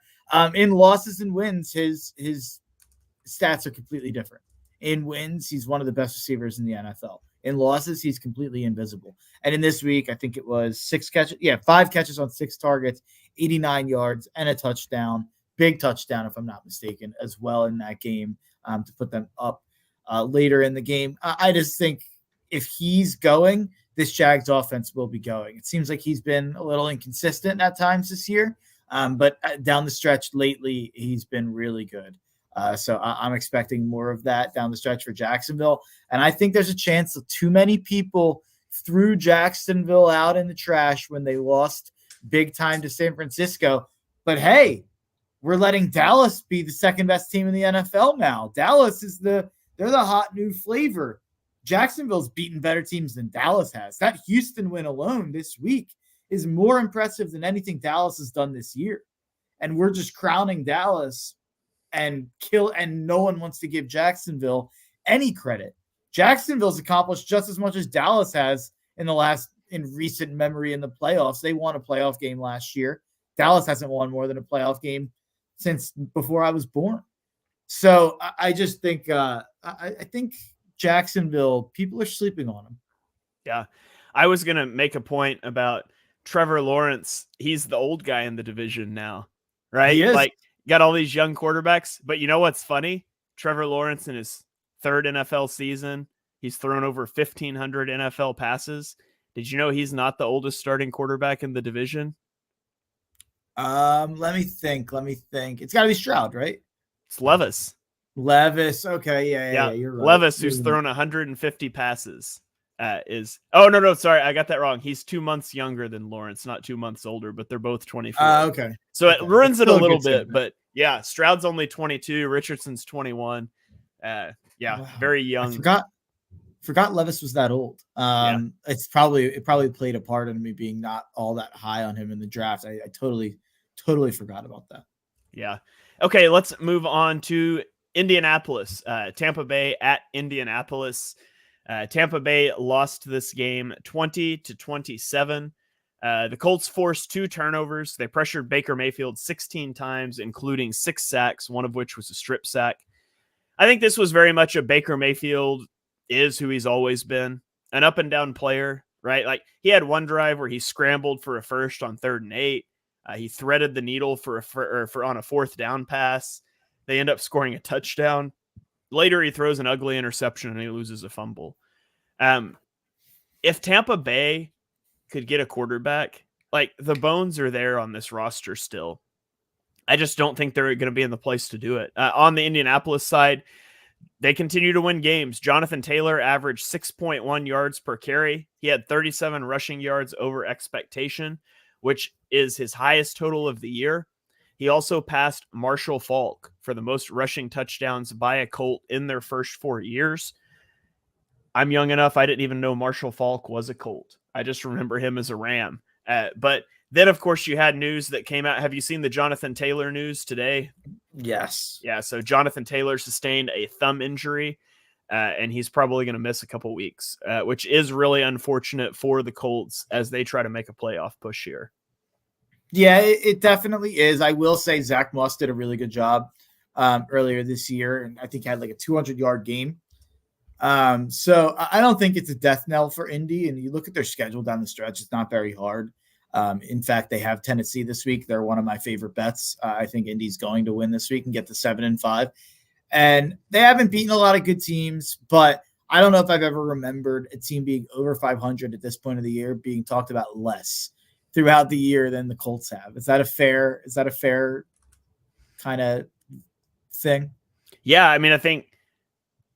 In losses and wins, his stats are completely different. In wins, he's one of the best receivers in the NFL. In losses, he's completely invisible. And in this week, I think it was 5 catches on 6 targets, 89 yards, and a touchdown. Big touchdown, if I'm not mistaken, as well in that game to put them up later in the game. I just think if he's going, this Jags offense will be going. It seems like he's been a little inconsistent at times this year, but down the stretch lately, he's been really good. So I'm expecting more of that down the stretch for Jacksonville. And I think there's a chance that too many people threw Jacksonville out in the trash when they lost big time to San Francisco. But hey, we're letting Dallas be the 2nd best team in the NFL now. Dallas they're the hot new flavor. Jacksonville's beaten better teams than Dallas has. That Houston win alone this week is more impressive than anything Dallas has done this year. And we're just crowning Dallas and no one wants to give Jacksonville any credit. Jacksonville's accomplished just as much as Dallas has in recent memory in the playoffs. They won a playoff game last year. Dallas hasn't won more than a playoff game since before I was born. So I just think I think Jacksonville, people are sleeping on them. Yeah. I was going to make a point about Trevor Lawrence. He's the old guy in the division now, right? He is. Like, got all these young quarterbacks, but you know what's funny? Trevor Lawrence in his 3rd NFL season, he's thrown over 1,500 NFL passes. Did you know he's not the oldest starting quarterback in the division? Let me think. It's got to be Stroud, right? It's Levis. Okay, yeah, you're right. Levis, who's thrown 150 passes, sorry, I got that wrong. He's 2 months younger than Lawrence, not 2 months older, but they're both 24. Okay. So it ruins it a little bit, but yeah, Stroud's only 22, Richardson's 21. Wow. Very young. I forgot Levis was that old. It probably played a part in me being not all that high on him in the draft. I totally forgot about that. Yeah. Okay, let's move on to Indianapolis. Tampa Bay at Indianapolis. Tampa Bay lost this game 20-27. The Colts forced 2 turnovers. They pressured Baker Mayfield 16 times, including 6 sacks, one of which was a strip sack. I think this was very much a Baker Mayfield is who he's always been, an up and down player, right? Like he had one drive where he scrambled for a first on 3rd and 8. He threaded the needle for on a 4th down pass. They end up scoring a touchdown. Later, he throws an ugly interception and he loses a fumble. If Tampa Bay could get a quarterback, like the bones are there on this roster still. I just don't think they're going to be in the place to do it. On the Indianapolis side, they continue to win games. Jonathan Taylor averaged 6.1 yards per carry. He had 37 rushing yards over expectation, which is his highest total of the year. He also passed Marshall Faulk for the most rushing touchdowns by a Colt in their first 4 years. I'm young enough, I didn't even know Marshall Faulk was a Colt. I just remember him as a Ram. But then, of course, you had news that came out. Have you seen the Jonathan Taylor news today? Yes. Yeah, so Jonathan Taylor sustained a thumb injury, and he's probably going to miss a couple weeks, which is really unfortunate for the Colts as they try to make a playoff push here. Yeah, it definitely is. I will say Zach Moss did a really good job earlier this year, and I think he had like a 200-yard game. So I don't think it's a death knell for Indy, and you look at their schedule down the stretch, it's not very hard. In fact, they have Tennessee this week. They're one of my favorite bets. I think Indy's going to win this week and get to 7-5. And they haven't beaten a lot of good teams, but I don't know if I've ever remembered a team being over 500 at this point of the year being talked about less throughout the year than the Colts have. Is that a fair kind of thing? Yeah, I mean, I think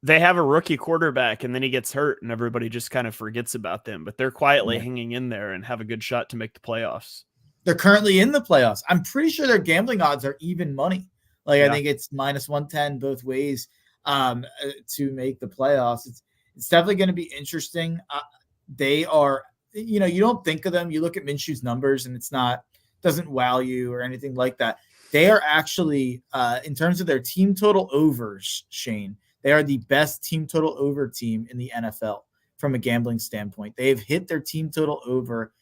they have a rookie quarterback and then he gets hurt and everybody just kind of forgets about them, but they're quietly hanging in there and have a good shot to make the playoffs. They're currently in the playoffs. I'm pretty sure their gambling odds are even money. Like I think it's -110 both ways to make the playoffs. It's definitely going to be interesting. They are, you don't think of them. You look at Minshew's numbers and doesn't wow you or anything like that. They are actually, in terms of their team total overs, Shane, they are the best team total over team in the NFL from a gambling standpoint. They've hit their team total over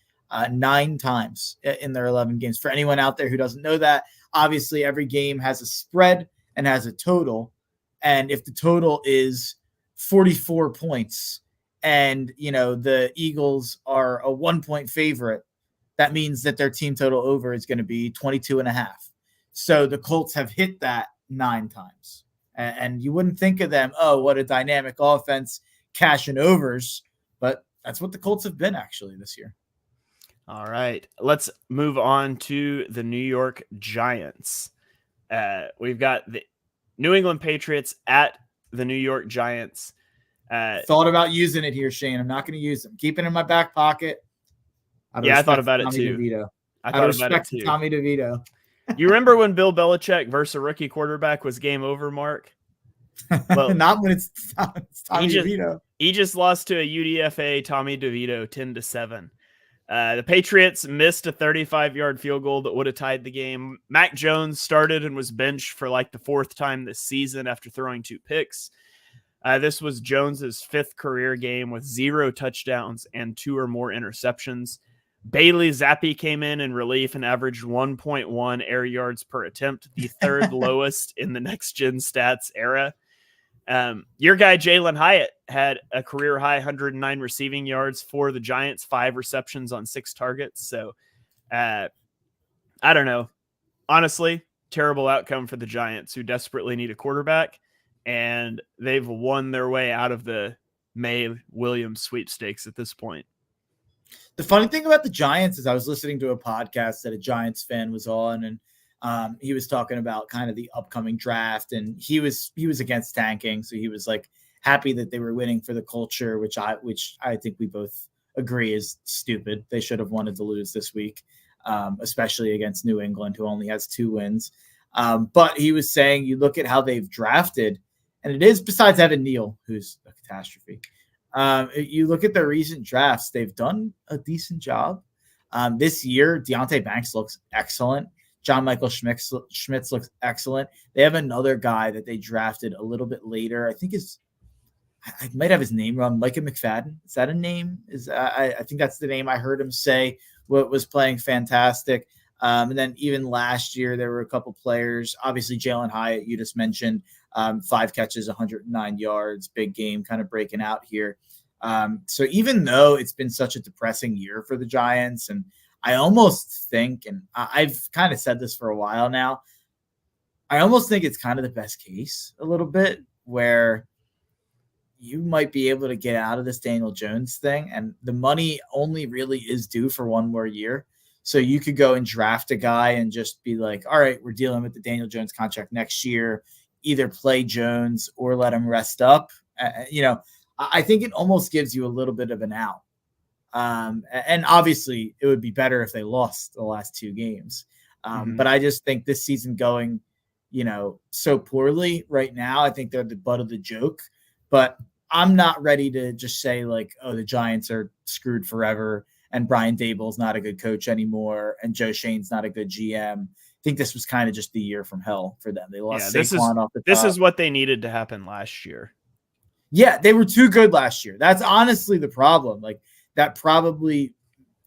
9 times in their 11 games. For anyone out there who doesn't know that, obviously every game has a spread and has a total. And if the total is 44 points and, the Eagles are a 1-point favorite, that means that their team total over is going to be 22.5. So the Colts have hit that 9 times. And you wouldn't think of them, oh, what a dynamic offense, cashing overs. But that's what the Colts have been actually this year. All right. Let's move on to the New York Giants. We've got the New England Patriots at the New York Giants. Thought about using it here, Shane. I'm not going to use them. Keep it in my back pocket. I thought about it too. DeVito. I thought about it too. Tommy DeVito. You remember when Bill Belichick versus a rookie quarterback was game over, Mark? Well, not when it's Tommy DeVito. He just lost to a UDFA Tommy DeVito 10-7. The Patriots missed a 35-yard field goal that would have tied the game. Mac Jones started and was benched for like the 4th time this season after throwing 2 picks. This was Jones's 5th career game with 0 touchdowns and 2 or more interceptions. Bailey Zappi came in relief and averaged 1.1 air yards per attempt, the 3rd lowest in the next-gen stats era. Your guy, Jalen Hyatt, had a career-high 109 receiving yards for the Giants, 5 receptions on 6 targets. So, I don't know. Honestly, terrible outcome for the Giants, who desperately need a quarterback, and they've won their way out of the May Williams sweepstakes at this point. The funny thing about the Giants is I was listening to a podcast that a Giants fan was on, and he was talking about kind of the upcoming draft, and he was against tanking. So he was like happy that they were winning for the culture, which I think we both agree is stupid. They should have wanted to lose this week, especially against New England, who only has 2 wins. But he was saying, you look at how they've drafted, and it is, besides Evan Neal, who's a catastrophe. You look at their recent drafts, they've done a decent job. This year, Deonte Banks looks excellent. John Michael Schmitz looks excellent. They have another guy that they drafted a little bit later. I think I might have his name wrong. Micah McFadden. Is that a name? I think that's the name I heard him say. What was playing fantastic. And then even last year, there were a couple players. Obviously, Jalen Hyatt, you just mentioned, 5 catches, 109 yards, big game, kind of breaking out here. So even though it's been such a depressing year for the Giants, and I almost think, and I've kind of said this for a while now, I almost think it's kind of the best case a little bit, where you might be able to get out of this Daniel Jones thing, and the money only really is due for one more year. So you could go and draft a guy and just be like, all right, we're dealing with the Daniel Jones contract next year, either play Jones or let him rest up. I think it almost gives you a little bit of an out. And obviously it would be better if they lost the last 2 games. But I just think this season going, so poorly right now, I think they're the butt of the joke, but I'm not ready to just say like, oh, the Giants are screwed forever and Brian Daboll's not a good coach anymore and Joe Shane's not a good GM. I think this was kind of just the year from hell for them. They lost Saquon off the top. This is what they needed to happen last year. Yeah, they were too good last year. That's honestly the problem. Like that probably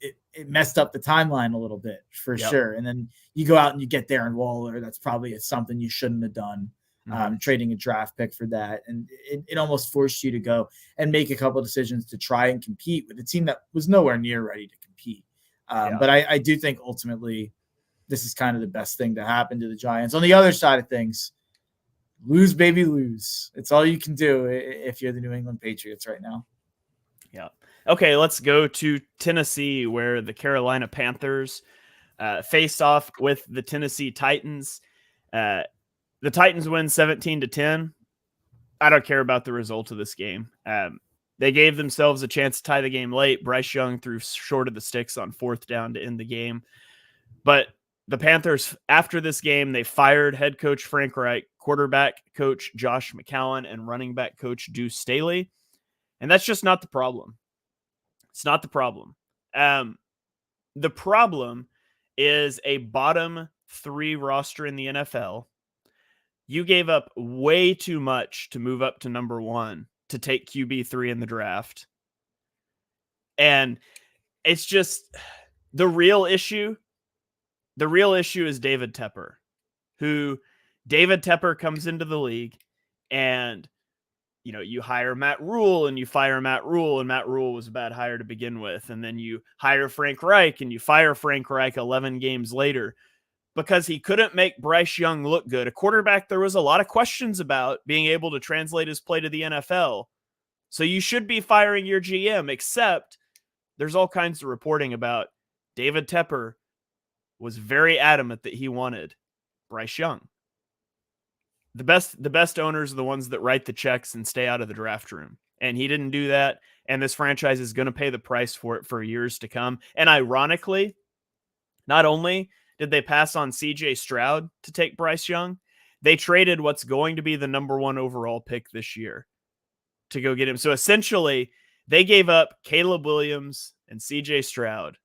it messed up the timeline a little bit for sure. And then you go out and you get Darren Waller. That's probably something you shouldn't have done. Trading a draft pick for that. And it almost forced you to go and make a couple of decisions to try and compete with a team that was nowhere near ready to compete. But I do think ultimately this is kind of the best thing to happen to the Giants. On the other side of things, lose, baby, lose. It's all you can do if you're the New England Patriots right now. Yeah. Okay, let's go to Tennessee, where the Carolina Panthers face off with the Tennessee Titans. The Titans win 17-10. I don't care about the result of this game. They gave themselves a chance to tie the game late. Bryce Young threw short of the sticks on 4th down to end the game. But the Panthers, after this game, they fired head coach Frank Reich, quarterback coach Josh McCown, and running back coach Deuce Staley. And that's just not the problem. It's not the problem. The problem is a bottom 3 roster in the NFL. You gave up way too much to move up to number 1 to take QB3 in the draft. And it's just the real issue. The real issue is David Tepper, David Tepper comes into the league and, you hire Matt Rule and you fire Matt Rule, and Matt Rule was a bad hire to begin with. And then you hire Frank Reich and you fire Frank Reich 11 games later because he couldn't make Bryce Young look good. A quarterback there was a lot of questions about being able to translate his play to the NFL. So you should be firing your GM, except there's all kinds of reporting about David Tepper was very adamant that he wanted Bryce Young. The best owners are the ones that write the checks and stay out of the draft room. And he didn't do that. And this franchise is going to pay the price for it for years to come. And ironically, not only did they pass on CJ Stroud to take Bryce Young, they traded what's going to be the number 1 overall pick this year to go get him. So essentially, they gave up Caleb Williams and CJ Stroud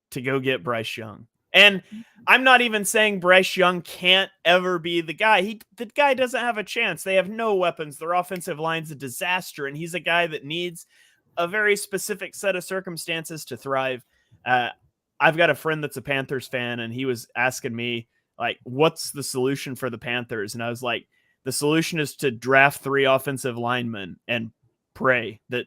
to go get Bryce Young. And I'm not even saying Bryce Young can't ever be the guy. The guy doesn't have a chance. They have no weapons. Their offensive line's a disaster, and he's a guy that needs a very specific set of circumstances to thrive. I've got a friend that's a Panthers fan, and he was asking me, like, what's the solution for the Panthers? And I was like, the solution is to draft 3 offensive linemen and pray that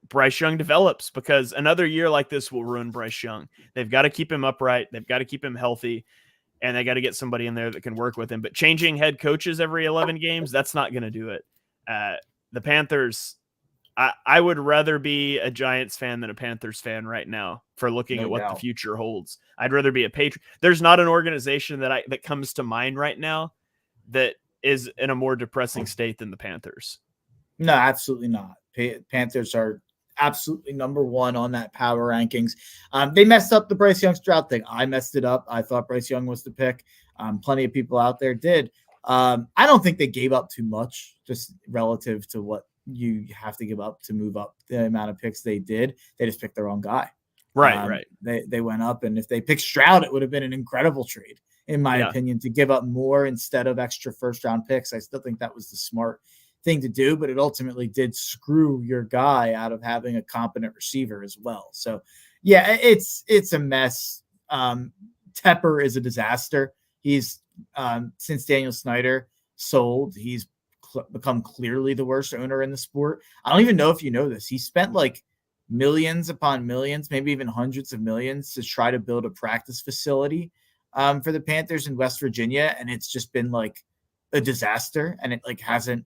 Bryce Young develops, because another year like this will ruin Bryce Young. They've got to keep him upright. They've got to keep him healthy, and they got to get somebody in there that can work with him. But changing head coaches every 11 games, that's not going to do it. The Panthers, I would rather be a Giants fan than a Panthers fan right now for looking at what the future holds. I'd rather be a Patriot. There's not an organization that comes to mind right now that is in a more depressing state than the Panthers. No, absolutely not. Panthers are absolutely number 1 on that power rankings. They messed up the Bryce Young Stroud thing. I messed it up. I thought Bryce Young was the pick. Plenty of people out there did. I don't think they gave up too much, just relative to what you have to give up to move up the amount of picks they did. They just picked the wrong guy. Right. They went up, and if they picked Stroud, it would have been an incredible trade, in my opinion, to give up more instead of extra first-round picks. I still think that was the smart thing to do, but it ultimately did screw your guy out of having a competent receiver as well. So yeah, it's a mess. Tepper is a disaster. He's since Daniel Snyder sold, he's become clearly the worst owner in the sport. I don't even know if you know this. He spent like millions upon millions, maybe even hundreds of millions to try to build a practice facility for the Panthers in West Virginia. And it's just been like a disaster, and it like hasn't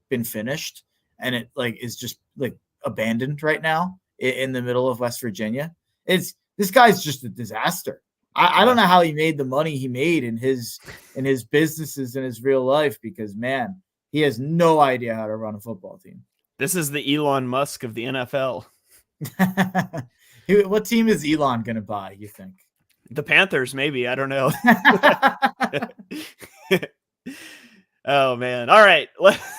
been finished. And it like is just like abandoned right now in the middle of West Virginia. This guy's just a disaster. I don't know how he made the money he made in his businesses in his real life, because man, he has no idea how to run a football team. This is the Elon Musk of the NFL. What team is Elon going to buy, you think? The Panthers, maybe. I don't know. Oh, man. All right.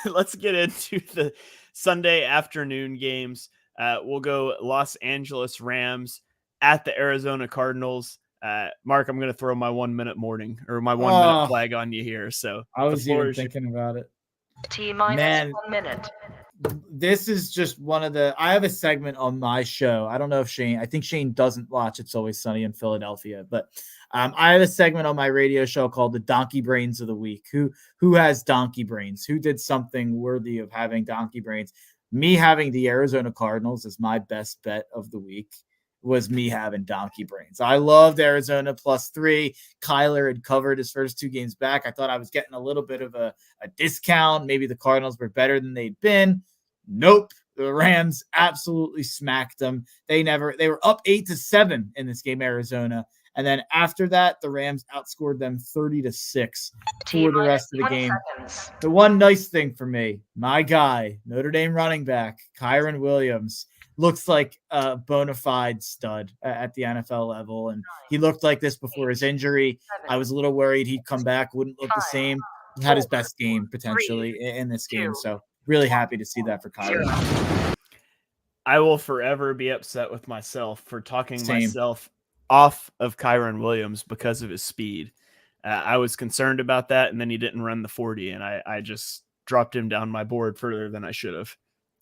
Let's get into the Sunday afternoon games. We'll go Los Angeles Rams at the Arizona Cardinals. Mark, I'm going to throw my 1 minute warning or my 1 minute flag on you here. So I was even thinking about it. T-minus 1 minute. This is just one of the, I have a segment on my show. I don't know if I think Shane doesn't watch It's Always Sunny in Philadelphia, but I have a segment on my radio show called the Donkey Brains of the Week. Who has donkey brains? Who did something worthy of having donkey brains? Me having the Arizona Cardinals as my best bet of the week was me having donkey brains. I loved Arizona +3. Kyler had covered his first 2 games back. I thought I was getting a little bit of a discount. Maybe the Cardinals were better than they'd been. Nope. The Rams absolutely smacked them. They were up 8-7 in this game, Arizona. And then after that, the Rams outscored them 30-6 for the rest of the game. The one nice thing for me, my guy, Notre Dame running back, Kyren Williams, looks like a bona fide stud at the NFL level. And he looked like this before his injury. I was a little worried he'd come back, wouldn't look the same. He had his best game potentially in this game. So really happy to see that for Kyren. I will forever be upset with myself for talking myself off of Kyren Williams because of his speed. I was concerned about that, and then he didn't run the 40, and I just dropped him down my board further than I should have.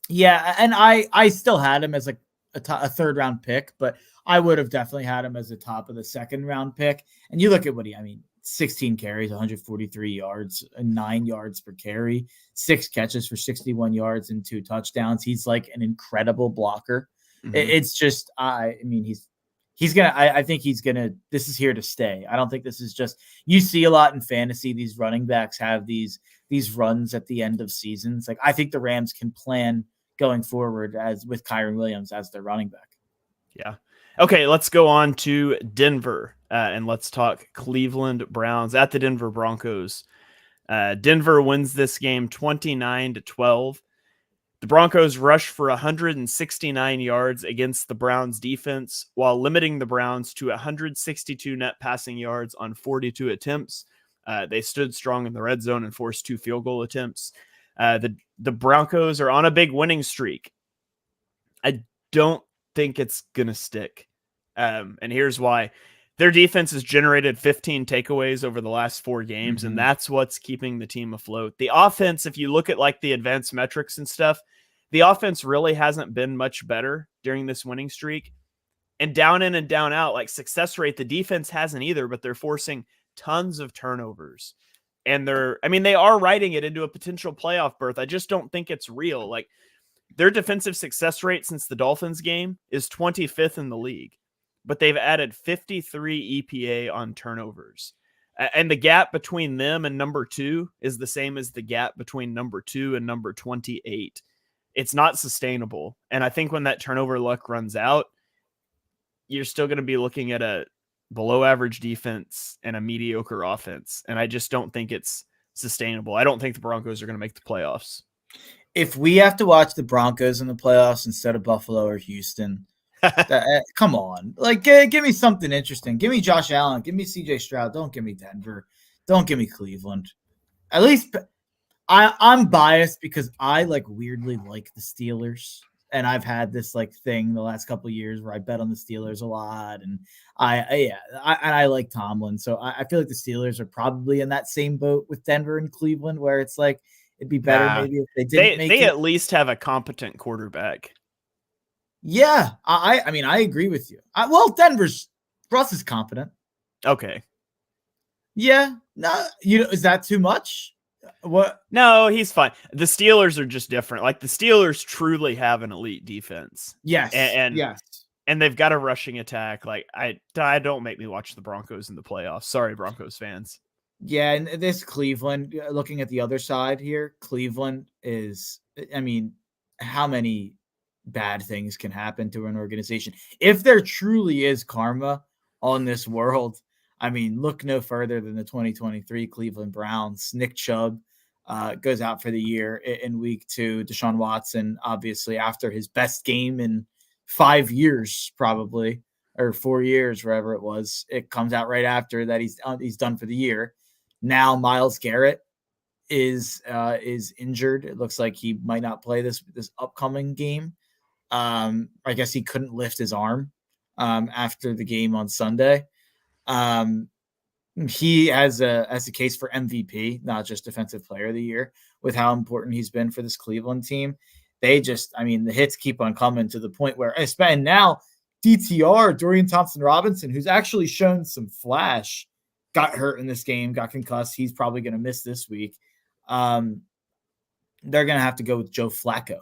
Yeah, and I still had him as like a third round pick, but I would have definitely had him as a top of the second round pick. And you look at 16 carries, 143 yards, 9 yards per carry, 6 catches for 61 yards and 2 touchdowns. He's like an incredible blocker. Mm-hmm. It's just, I think he's gonna, this is here to stay. I don't think this is just, you see a lot in fantasy, these running backs have these runs at the end of seasons. Like, I think the Rams can plan going forward as with Kyren Williams as their running back. Yeah. Okay, let's go on to Denver and let's talk Cleveland Browns at the Denver Broncos. Denver wins this game 29-12. The Broncos rushed for 169 yards against the Browns defense while limiting the Browns to 162 net passing yards on 42 attempts. They stood strong in the red zone and forced 2 field goal attempts. The Broncos are on a big winning streak. I don't think it's going to stick. And here's why. Their defense has generated 15 takeaways over the last 4 games, and that's what's keeping the team afloat. The offense, if you look at like the advanced metrics and stuff, the offense really hasn't been much better during this winning streak. And down in and down out, like success rate, the defense hasn't either, but they're forcing tons of turnovers. And they are writing it into a potential playoff berth. I just don't think it's real. Like, their defensive success rate since the Dolphins game is 25th in the league, but they've added 53 EPA on turnovers. And the gap between them and number 2 is the same as the gap between number 2 and number 28. It's not sustainable. And I think when that turnover luck runs out, you're still going to be looking at a below average defense and a mediocre offense. And I just don't think it's sustainable. I don't think the Broncos are going to make the playoffs. If we have to watch the Broncos in the playoffs instead of Buffalo or Houston, come on. Like, give me something interesting. Give me Josh Allen. Give me CJ Stroud. Don't give me Denver. Don't give me Cleveland. At least I'm biased because I weirdly like the Steelers. And I've had this thing the last couple of years where I bet on the Steelers a lot, and I like Tomlin, so I feel like the Steelers are probably in that same boat with Denver and Cleveland, where it's like It'd be better maybe if they didn't make they it. at least have a competent quarterback. Yeah, I mean, I agree with you. Russ is competent. Okay. Yeah, no, is that too much? What? No, he's fine. The Steelers are just different. Like the Steelers truly have an elite defense. Yes, Yes. And they've got a rushing attack. Like I don't make me watch the Broncos in the playoffs. Sorry, Broncos fans. Yeah, and this Cleveland, looking at the other side here, Cleveland is, I mean, how many bad things can happen to an organization? If there truly is karma on this world, I mean, look no further than the 2023 Cleveland Browns. Nick Chubb goes out for the year in week 2. Deshaun Watson, obviously, after his best game in 5 years, probably, or 4 years, wherever it was, it comes out right after that he's done for the year. Now Myles Garrett is injured. It looks like he might not play this upcoming game. I guess he couldn't lift his arm after the game on Sunday. He has a case for MVP, not just Defensive Player of the Year, with how important he's been for this Cleveland team. They just, I mean, the hits keep on coming to the point where, and now DTR, Dorian Thompson-Robinson, who's actually shown some flash, got hurt in this game, got concussed. He's probably going to miss this week. They're going to have to go with Joe Flacco.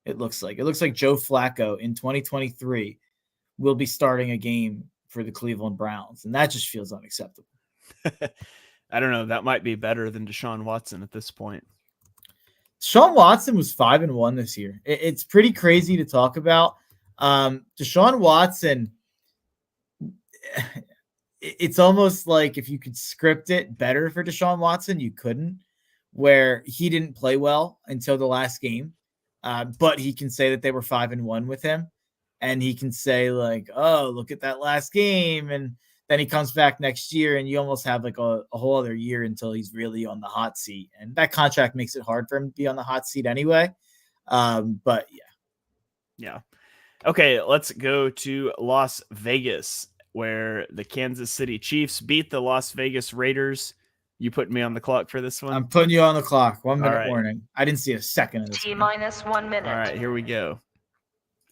It looks like Joe Flacco in 2023 will be starting a game for the Cleveland Browns. And that just feels unacceptable. I don't know. That might be better than Deshaun Watson at this point. Deshaun Watson was 5-1 this year. It's pretty crazy to talk about. Deshaun Watson, it's almost like if you could script it better for Deshaun Watson, you couldn't, where he didn't play well until the last game. But he can say that they were 5-1 with him. And he can say like, oh, look at that last game. And then he comes back next year and you almost have like a whole other year until he's really on the hot seat. And that contract makes it hard for him to be on the hot seat anyway. But yeah. Yeah. Okay, let's go to Las Vegas, where the Kansas City Chiefs beat the Las Vegas Raiders. You putting me on the clock for this one? I'm putting you on the clock. 1 minute warning. I didn't see a second of this. T-minus 1 minute. All right, here we go.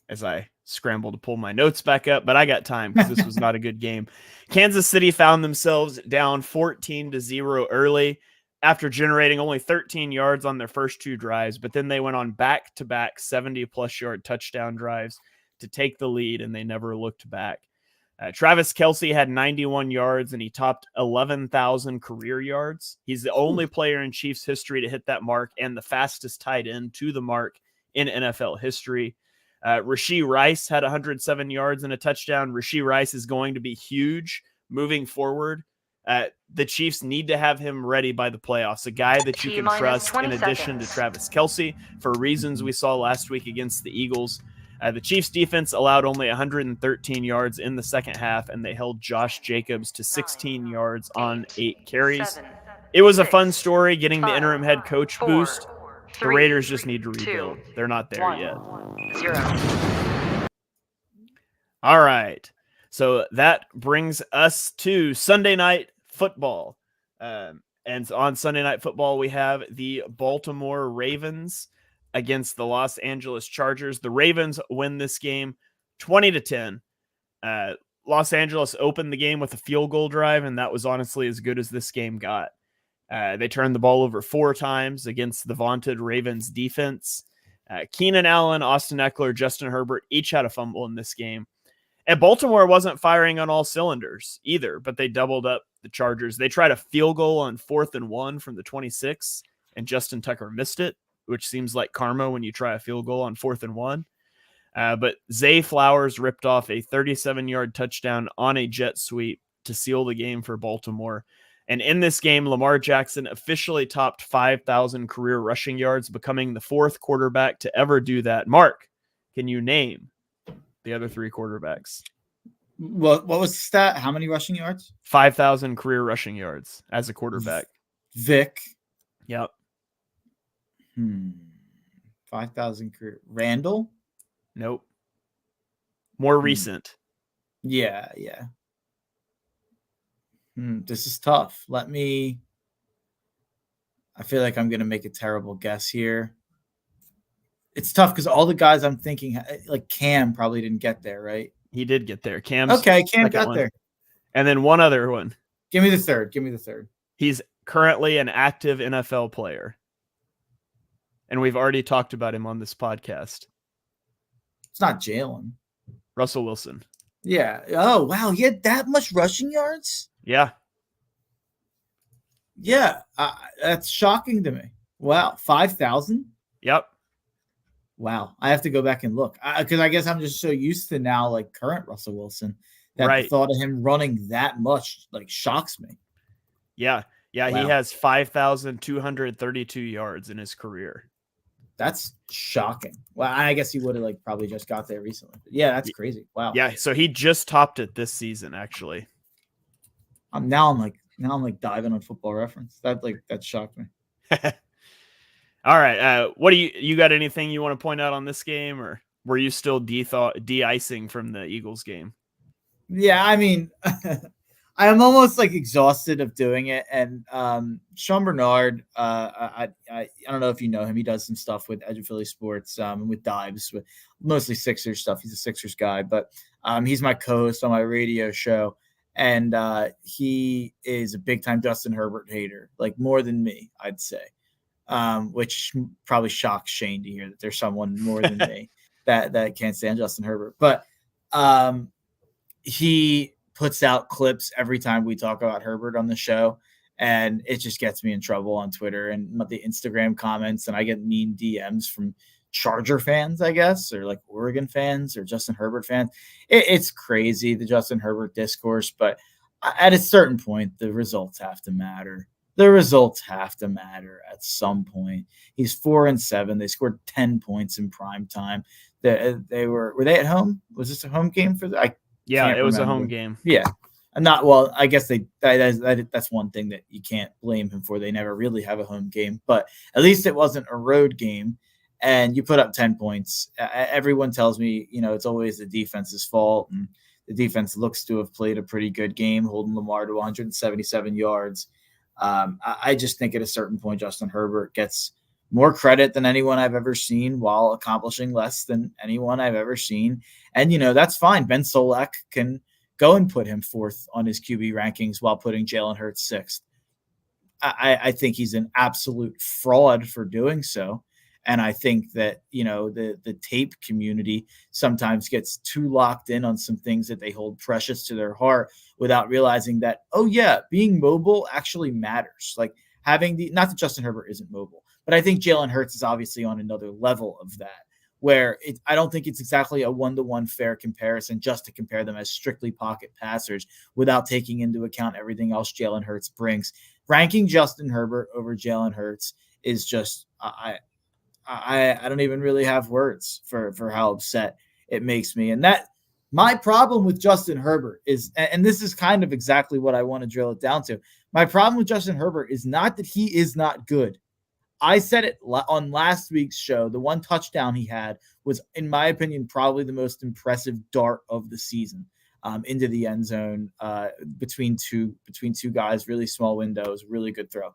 As I scramble to pull my notes back up, but I got time because this was not a good game. Kansas City found themselves down 14-0 early after generating only 13 yards on their first 2 drives, but then they went on back-to-back 70-plus yard touchdown drives to take the lead, and they never looked back. Travis Kelce had 91 yards, and he topped 11,000 career yards. He's the only player in Chiefs history to hit that mark and the fastest tight end to the mark in NFL history. Rashee Rice had 107 yards and a touchdown. Rashee Rice is going to be huge moving forward. The Chiefs need to have him ready by the playoffs, a guy that you can trust in addition to Travis Kelce for reasons we saw last week against the Eagles. The Chiefs defense allowed only 113 yards in the second half, and they held Josh Jacobs to 16 yards on 8 carries. It was a fun story getting the interim head coach boost. The Raiders just need to rebuild. They're not there yet. 0. All right. So that brings us to Sunday Night Football. And on Sunday Night Football, we have the Baltimore Ravens against the Los Angeles Chargers. The Ravens win this game 20-10. Los Angeles opened the game with a field goal drive, and that was honestly as good as this game got. They turned the ball over 4 times against the vaunted Ravens defense. Keenan Allen, Austin Eckler, Justin Herbert each had a fumble in this game. And Baltimore wasn't firing on all cylinders either, but they doubled up the Chargers. They tried a field goal on 4th and 1 from the 26, and Justin Tucker missed it, which seems like karma when you try a field goal on 4th and 1. But Zay Flowers ripped off a 37-yard touchdown on a jet sweep to seal the game for Baltimore. And in this game, Lamar Jackson officially topped 5,000 career rushing yards, becoming the 4th quarterback to ever do that. Mark, can you name the other 3 quarterbacks? What was the stat? How many rushing yards? 5,000 career rushing yards as a quarterback. Vic. Yep. 5,000 career. Randall? Nope. More recent. Yeah. This is tough. Let me. I feel like I'm going to make a terrible guess here. It's tough because all the guys I'm thinking, like Cam probably didn't get there, right? He did get there. Cam's Cam got one. there. And then one other one. Give me the third. He's currently an active NFL player. And we've already talked about him on this podcast. It's not Jalen. Russell Wilson. Yeah. Oh, wow. He had that much rushing yards? Yeah. Yeah. That's shocking to me. Wow. 5,000? Yep. Wow. I have to go back and look because I guess I'm just so used to now like current Russell Wilson that the thought of him running that much like shocks me. Yeah. Yeah. Wow. He has 5,232 yards in his career. That's shocking. Well, I guess he would have like probably just got there recently. But yeah, that's crazy. Wow. Yeah. So he just topped it this season, actually. Now I'm like diving on Football Reference. That shocked me. All right. What do you got anything you want to point out on this game, or were you still de-icing from the Eagles game? Yeah, I mean, I'm almost like exhausted of doing it. And Sean Bernard, I don't know if you know him. He does some stuff with Edge of Philly Sports, with Dives, with mostly Sixers stuff. He's a Sixers guy, but he's my co-host on my radio show. And he is a big-time Justin Herbert hater, like more than me, I'd say. Which probably shocks Shane to hear that there's someone more than me that can't stand Justin Herbert. But he puts out clips every time we talk about Herbert on the show, and it just gets me in trouble on Twitter and the Instagram comments, and I get mean DMs from Charger fans, I guess, or like Oregon fans or Justin Herbert fans. It's crazy, the Justin Herbert discourse, but at a certain point, the results have to matter. The results have to matter at some point. He's 4-7. They scored 10 points in prime time. They were they at home? Was this a home game for them? Yeah, it was a home game. Yeah. I guess that's one thing that you can't blame him for. They never really have a home game, but at least it wasn't a road game. And you put up 10 points. Everyone tells me, it's always the defense's fault. And the defense looks to have played a pretty good game, holding Lamar to 177 yards. I just think at a certain point, Justin Herbert gets more credit than anyone I've ever seen while accomplishing less than anyone I've ever seen. And, that's fine. Ben Solak can go and put him fourth on his QB rankings while putting Jalen Hurts sixth. I think he's an absolute fraud for doing so. And I think that, the tape community sometimes gets too locked in on some things that they hold precious to their heart without realizing that, oh yeah, being mobile actually matters. Like having not that Justin Herbert isn't mobile, but I think Jalen Hurts is obviously on another level of that, where I don't think it's exactly a one-to-one fair comparison just to compare them as strictly pocket passers without taking into account everything else Jalen Hurts brings. Ranking Justin Herbert over Jalen Hurts is just, I don't even really have words for how upset it makes me. And that my problem with Justin Herbert is, and this is kind of exactly what I want to drill it down to. My problem with Justin Herbert is not that he is not good. I said it on last week's show. The one touchdown he had was, in my opinion, probably the most impressive dart of the season into the end zone between two guys, really small windows, really good throw.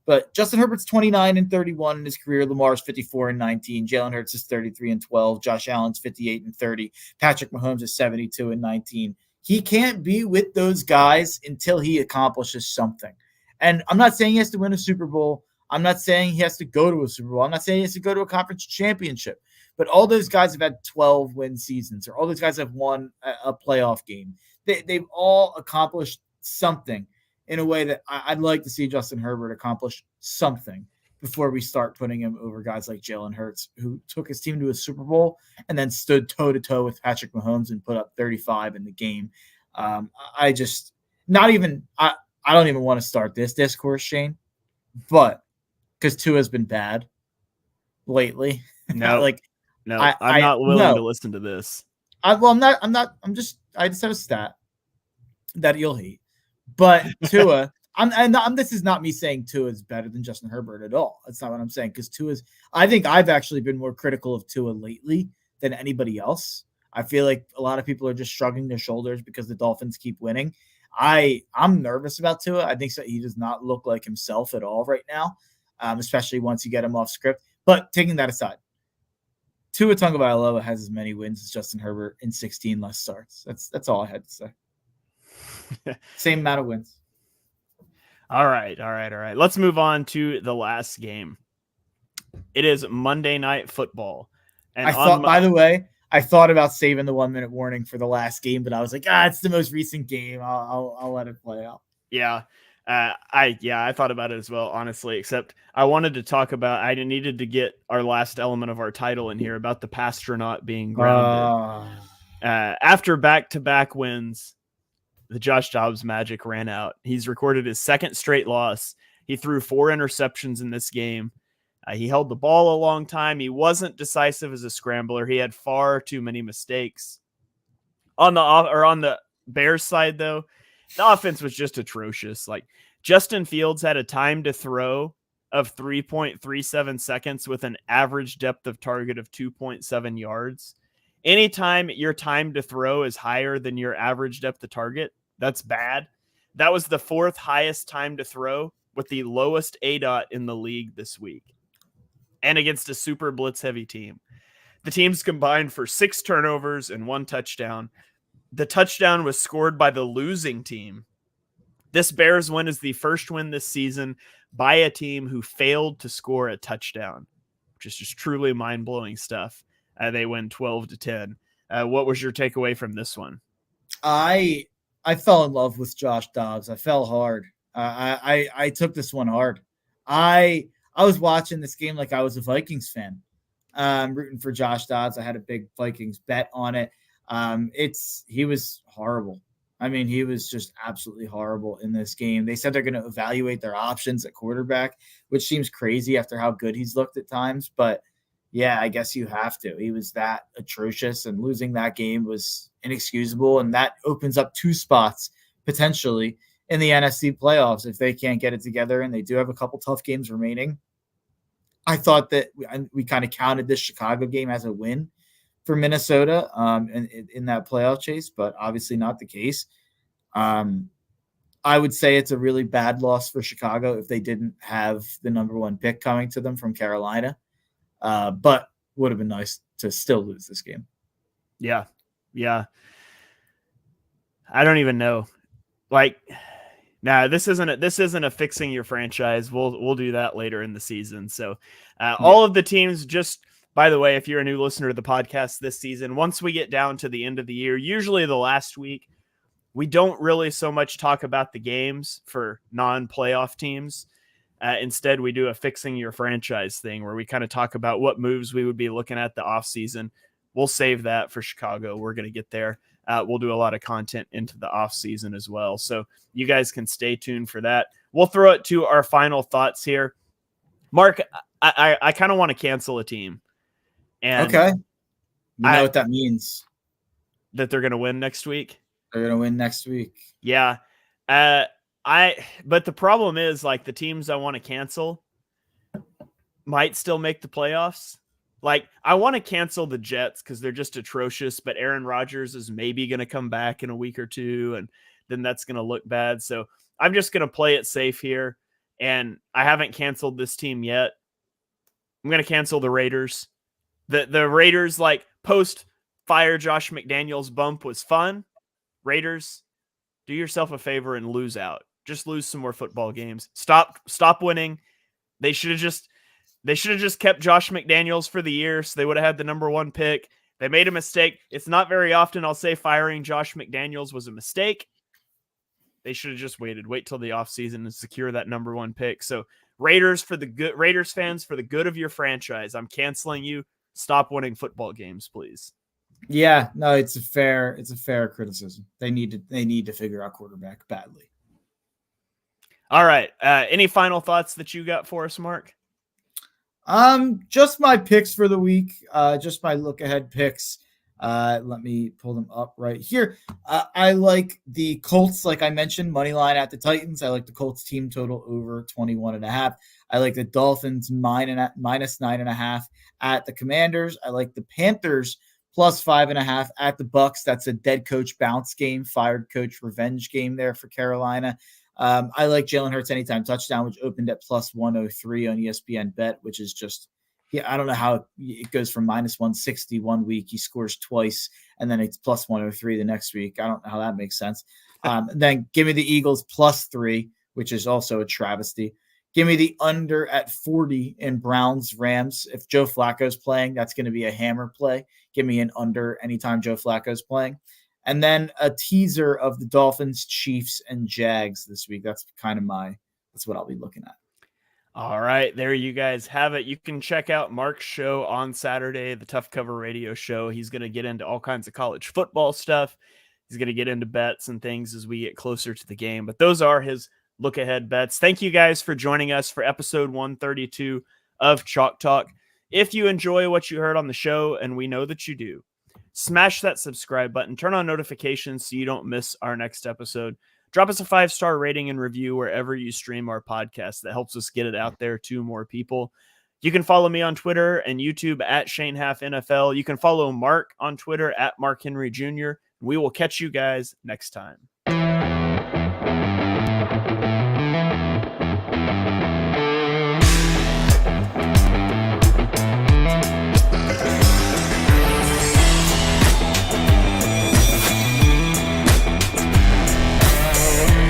But Justin Herbert's 29-31 in his career. Lamar's 54-19. Jalen Hurts is 33-12. Josh Allen's 58-30. Patrick Mahomes is 72-19. He can't be with those guys until he accomplishes something. And I'm not saying he has to win a Super Bowl. I'm not saying he has to go to a Super Bowl. I'm not saying he has to go to a conference championship. But all those guys have had 12-win seasons, or all those guys have won a playoff game. They've all accomplished something in a way that I'd like to see Justin Herbert accomplish something before we start putting him over guys like Jalen Hurts, who took his team to a Super Bowl and then stood toe-to-toe with Patrick Mahomes and put up 35 in the game. I don't even want to start this discourse, Shane, but because Tua's been bad lately. No, I'm not willing to listen to this. I just have a stat that you'll hate. But Tua, this is not me saying Tua is better than Justin Herbert at all. That's not what I'm saying, because I think I've actually been more critical of Tua lately than anybody else. I feel like a lot of people are just shrugging their shoulders because the Dolphins keep winning. I'm nervous about Tua. I think he does not look like himself at all right now. especially once you get him off script. But taking that aside, Tua Tagovailoa has as many wins as Justin Herbert in 16 less starts. That's all I had to say. Same amount of wins. All right. Let's move on to the last game. It is Monday Night Football. And by the way, I thought about saving the 1 minute warning for the last game, but I was like, it's the most recent game. I'll let it play out. Yeah. I thought about it as well, honestly, except I wanted to talk about, I needed to get our last element of our title in here about the Passtronaut being grounded. After back-to-back wins, the Josh Dobbs magic ran out. He's recorded his second straight loss. He threw 4 interceptions in this game. He held the ball a long time. He wasn't decisive as a scrambler. He had far too many mistakes. On the Bears side, though, the offense was just atrocious. Like, Justin Fields had a time to throw of 3.37 seconds with an average depth of target of 2.7 yards. Anytime your time to throw is higher than your average depth of target, that's bad. That was the 4th highest time to throw with the lowest ADOT in the league this week, and against a super blitz heavy team. The teams combined for 6 turnovers and 1 touchdown. The touchdown was scored by the losing team. This Bears win is the first win this season by a team who failed to score a touchdown, which is just truly mind-blowing stuff. They win 12-10. What was your takeaway from this one? I fell in love with Josh Dobbs. I fell hard. I took this one hard. I was watching this game like I was a Vikings fan, rooting for Josh Dobbs. I had a big Vikings bet on it. He was horrible. I mean, he was just absolutely horrible in this game. They said they're going to evaluate their options at quarterback, which seems crazy after how good he's looked at times. But yeah, I guess you have to. He was that atrocious, and losing that game was inexcusable. And that opens up 2 spots potentially in the NFC playoffs if they can't get it together. And they do have a couple tough games remaining. I thought that we kind of counted this Chicago game as a win for Minnesota in that playoff chase, but obviously not the case. I would say it's a really bad loss for Chicago if they didn't have the number 1 pick coming to them from Carolina. But would have been nice to still lose this game. Yeah. I don't even know. Like, this isn't a fixing your franchise. We'll do that later in the season. So all of the teams, just by the way, if you're a new listener to the podcast this season, once we get down to the end of the year, usually the last week, we don't really so much talk about the games for non-playoff teams. Instead, we do a fixing your franchise thing where we kind of talk about what moves we would be looking at the offseason. We'll save that for Chicago. We're going to get there. We'll do a lot of content into the offseason as well. So you guys can stay tuned for that. We'll throw it to our final thoughts here. Mark, I kind of want to cancel a team. And okay. You know what that means. That they're going to win next week? They're going to win next week. Yeah. But the problem is, like, the teams I want to cancel might still make the playoffs. Like, I want to cancel the Jets because they're just atrocious, but Aaron Rodgers is maybe going to come back in a week or 2, and then that's going to look bad. So I'm just going to play it safe here, and I haven't canceled this team yet. I'm going to cancel the Raiders. The Raiders, like, post-fire Josh McDaniels bump was fun. Raiders, do yourself a favor and lose out. Just lose some more football games. Stop winning. They should have just kept Josh McDaniels for the year, so they would have had the number 1 pick. They made a mistake. It's not very often I'll say firing Josh McDaniels was a mistake. They should have just waited. Wait till the offseason and secure that number 1 pick. So Raiders fans, for the good of your franchise, I'm canceling you. Stop winning football games, please. Yeah, no, it's a fair criticism. They need to figure out quarterback badly. All right. Any final thoughts that you got for us, Mark? Just my picks for the week. Just my look ahead picks. Let me pull them up right here. I like the Colts, like I mentioned, money line at the Titans. I like the Colts team total over 21.5. I like the Dolphins minus 9.5 at the Commanders. I like the Panthers plus 5.5 at the Bucks. That's a dead coach bounce game, fired coach revenge game there for Carolina. I like Jalen Hurts anytime touchdown, which opened at plus 103 on ESPN Bet, which is just, I don't know how it goes from minus 160 one week. He scores twice, and then it's plus 103 the next week. I don't know how that makes sense. Then give me the Eagles plus 3, which is also a travesty. Give me the under at 40 in Browns-Rams. If Joe Flacco's playing, that's going to be a hammer play. Give me an under anytime Joe Flacco's playing. And then a teaser of the Dolphins, Chiefs, and Jags this week. That's what I'll be looking at. All right, there you guys have it. You can check out Mark's show on Saturday, the Tough Cover Radio Show. He's going to get into all kinds of college football stuff. He's going to get into bets and things as we get closer to the game. But those are his look-ahead bets. Thank you guys for joining us for episode 132 of Chalk Talk. If you enjoy what you heard on the show, and we know that you do, smash that subscribe button, turn on notifications so you don't miss our next episode. Drop us a 5-star rating and review wherever you stream our podcast. That helps us get it out there to more people. You can follow me on Twitter and YouTube at Shane Half NFL. You can follow Mark on Twitter at Mark Henry Jr. We will catch you guys next time.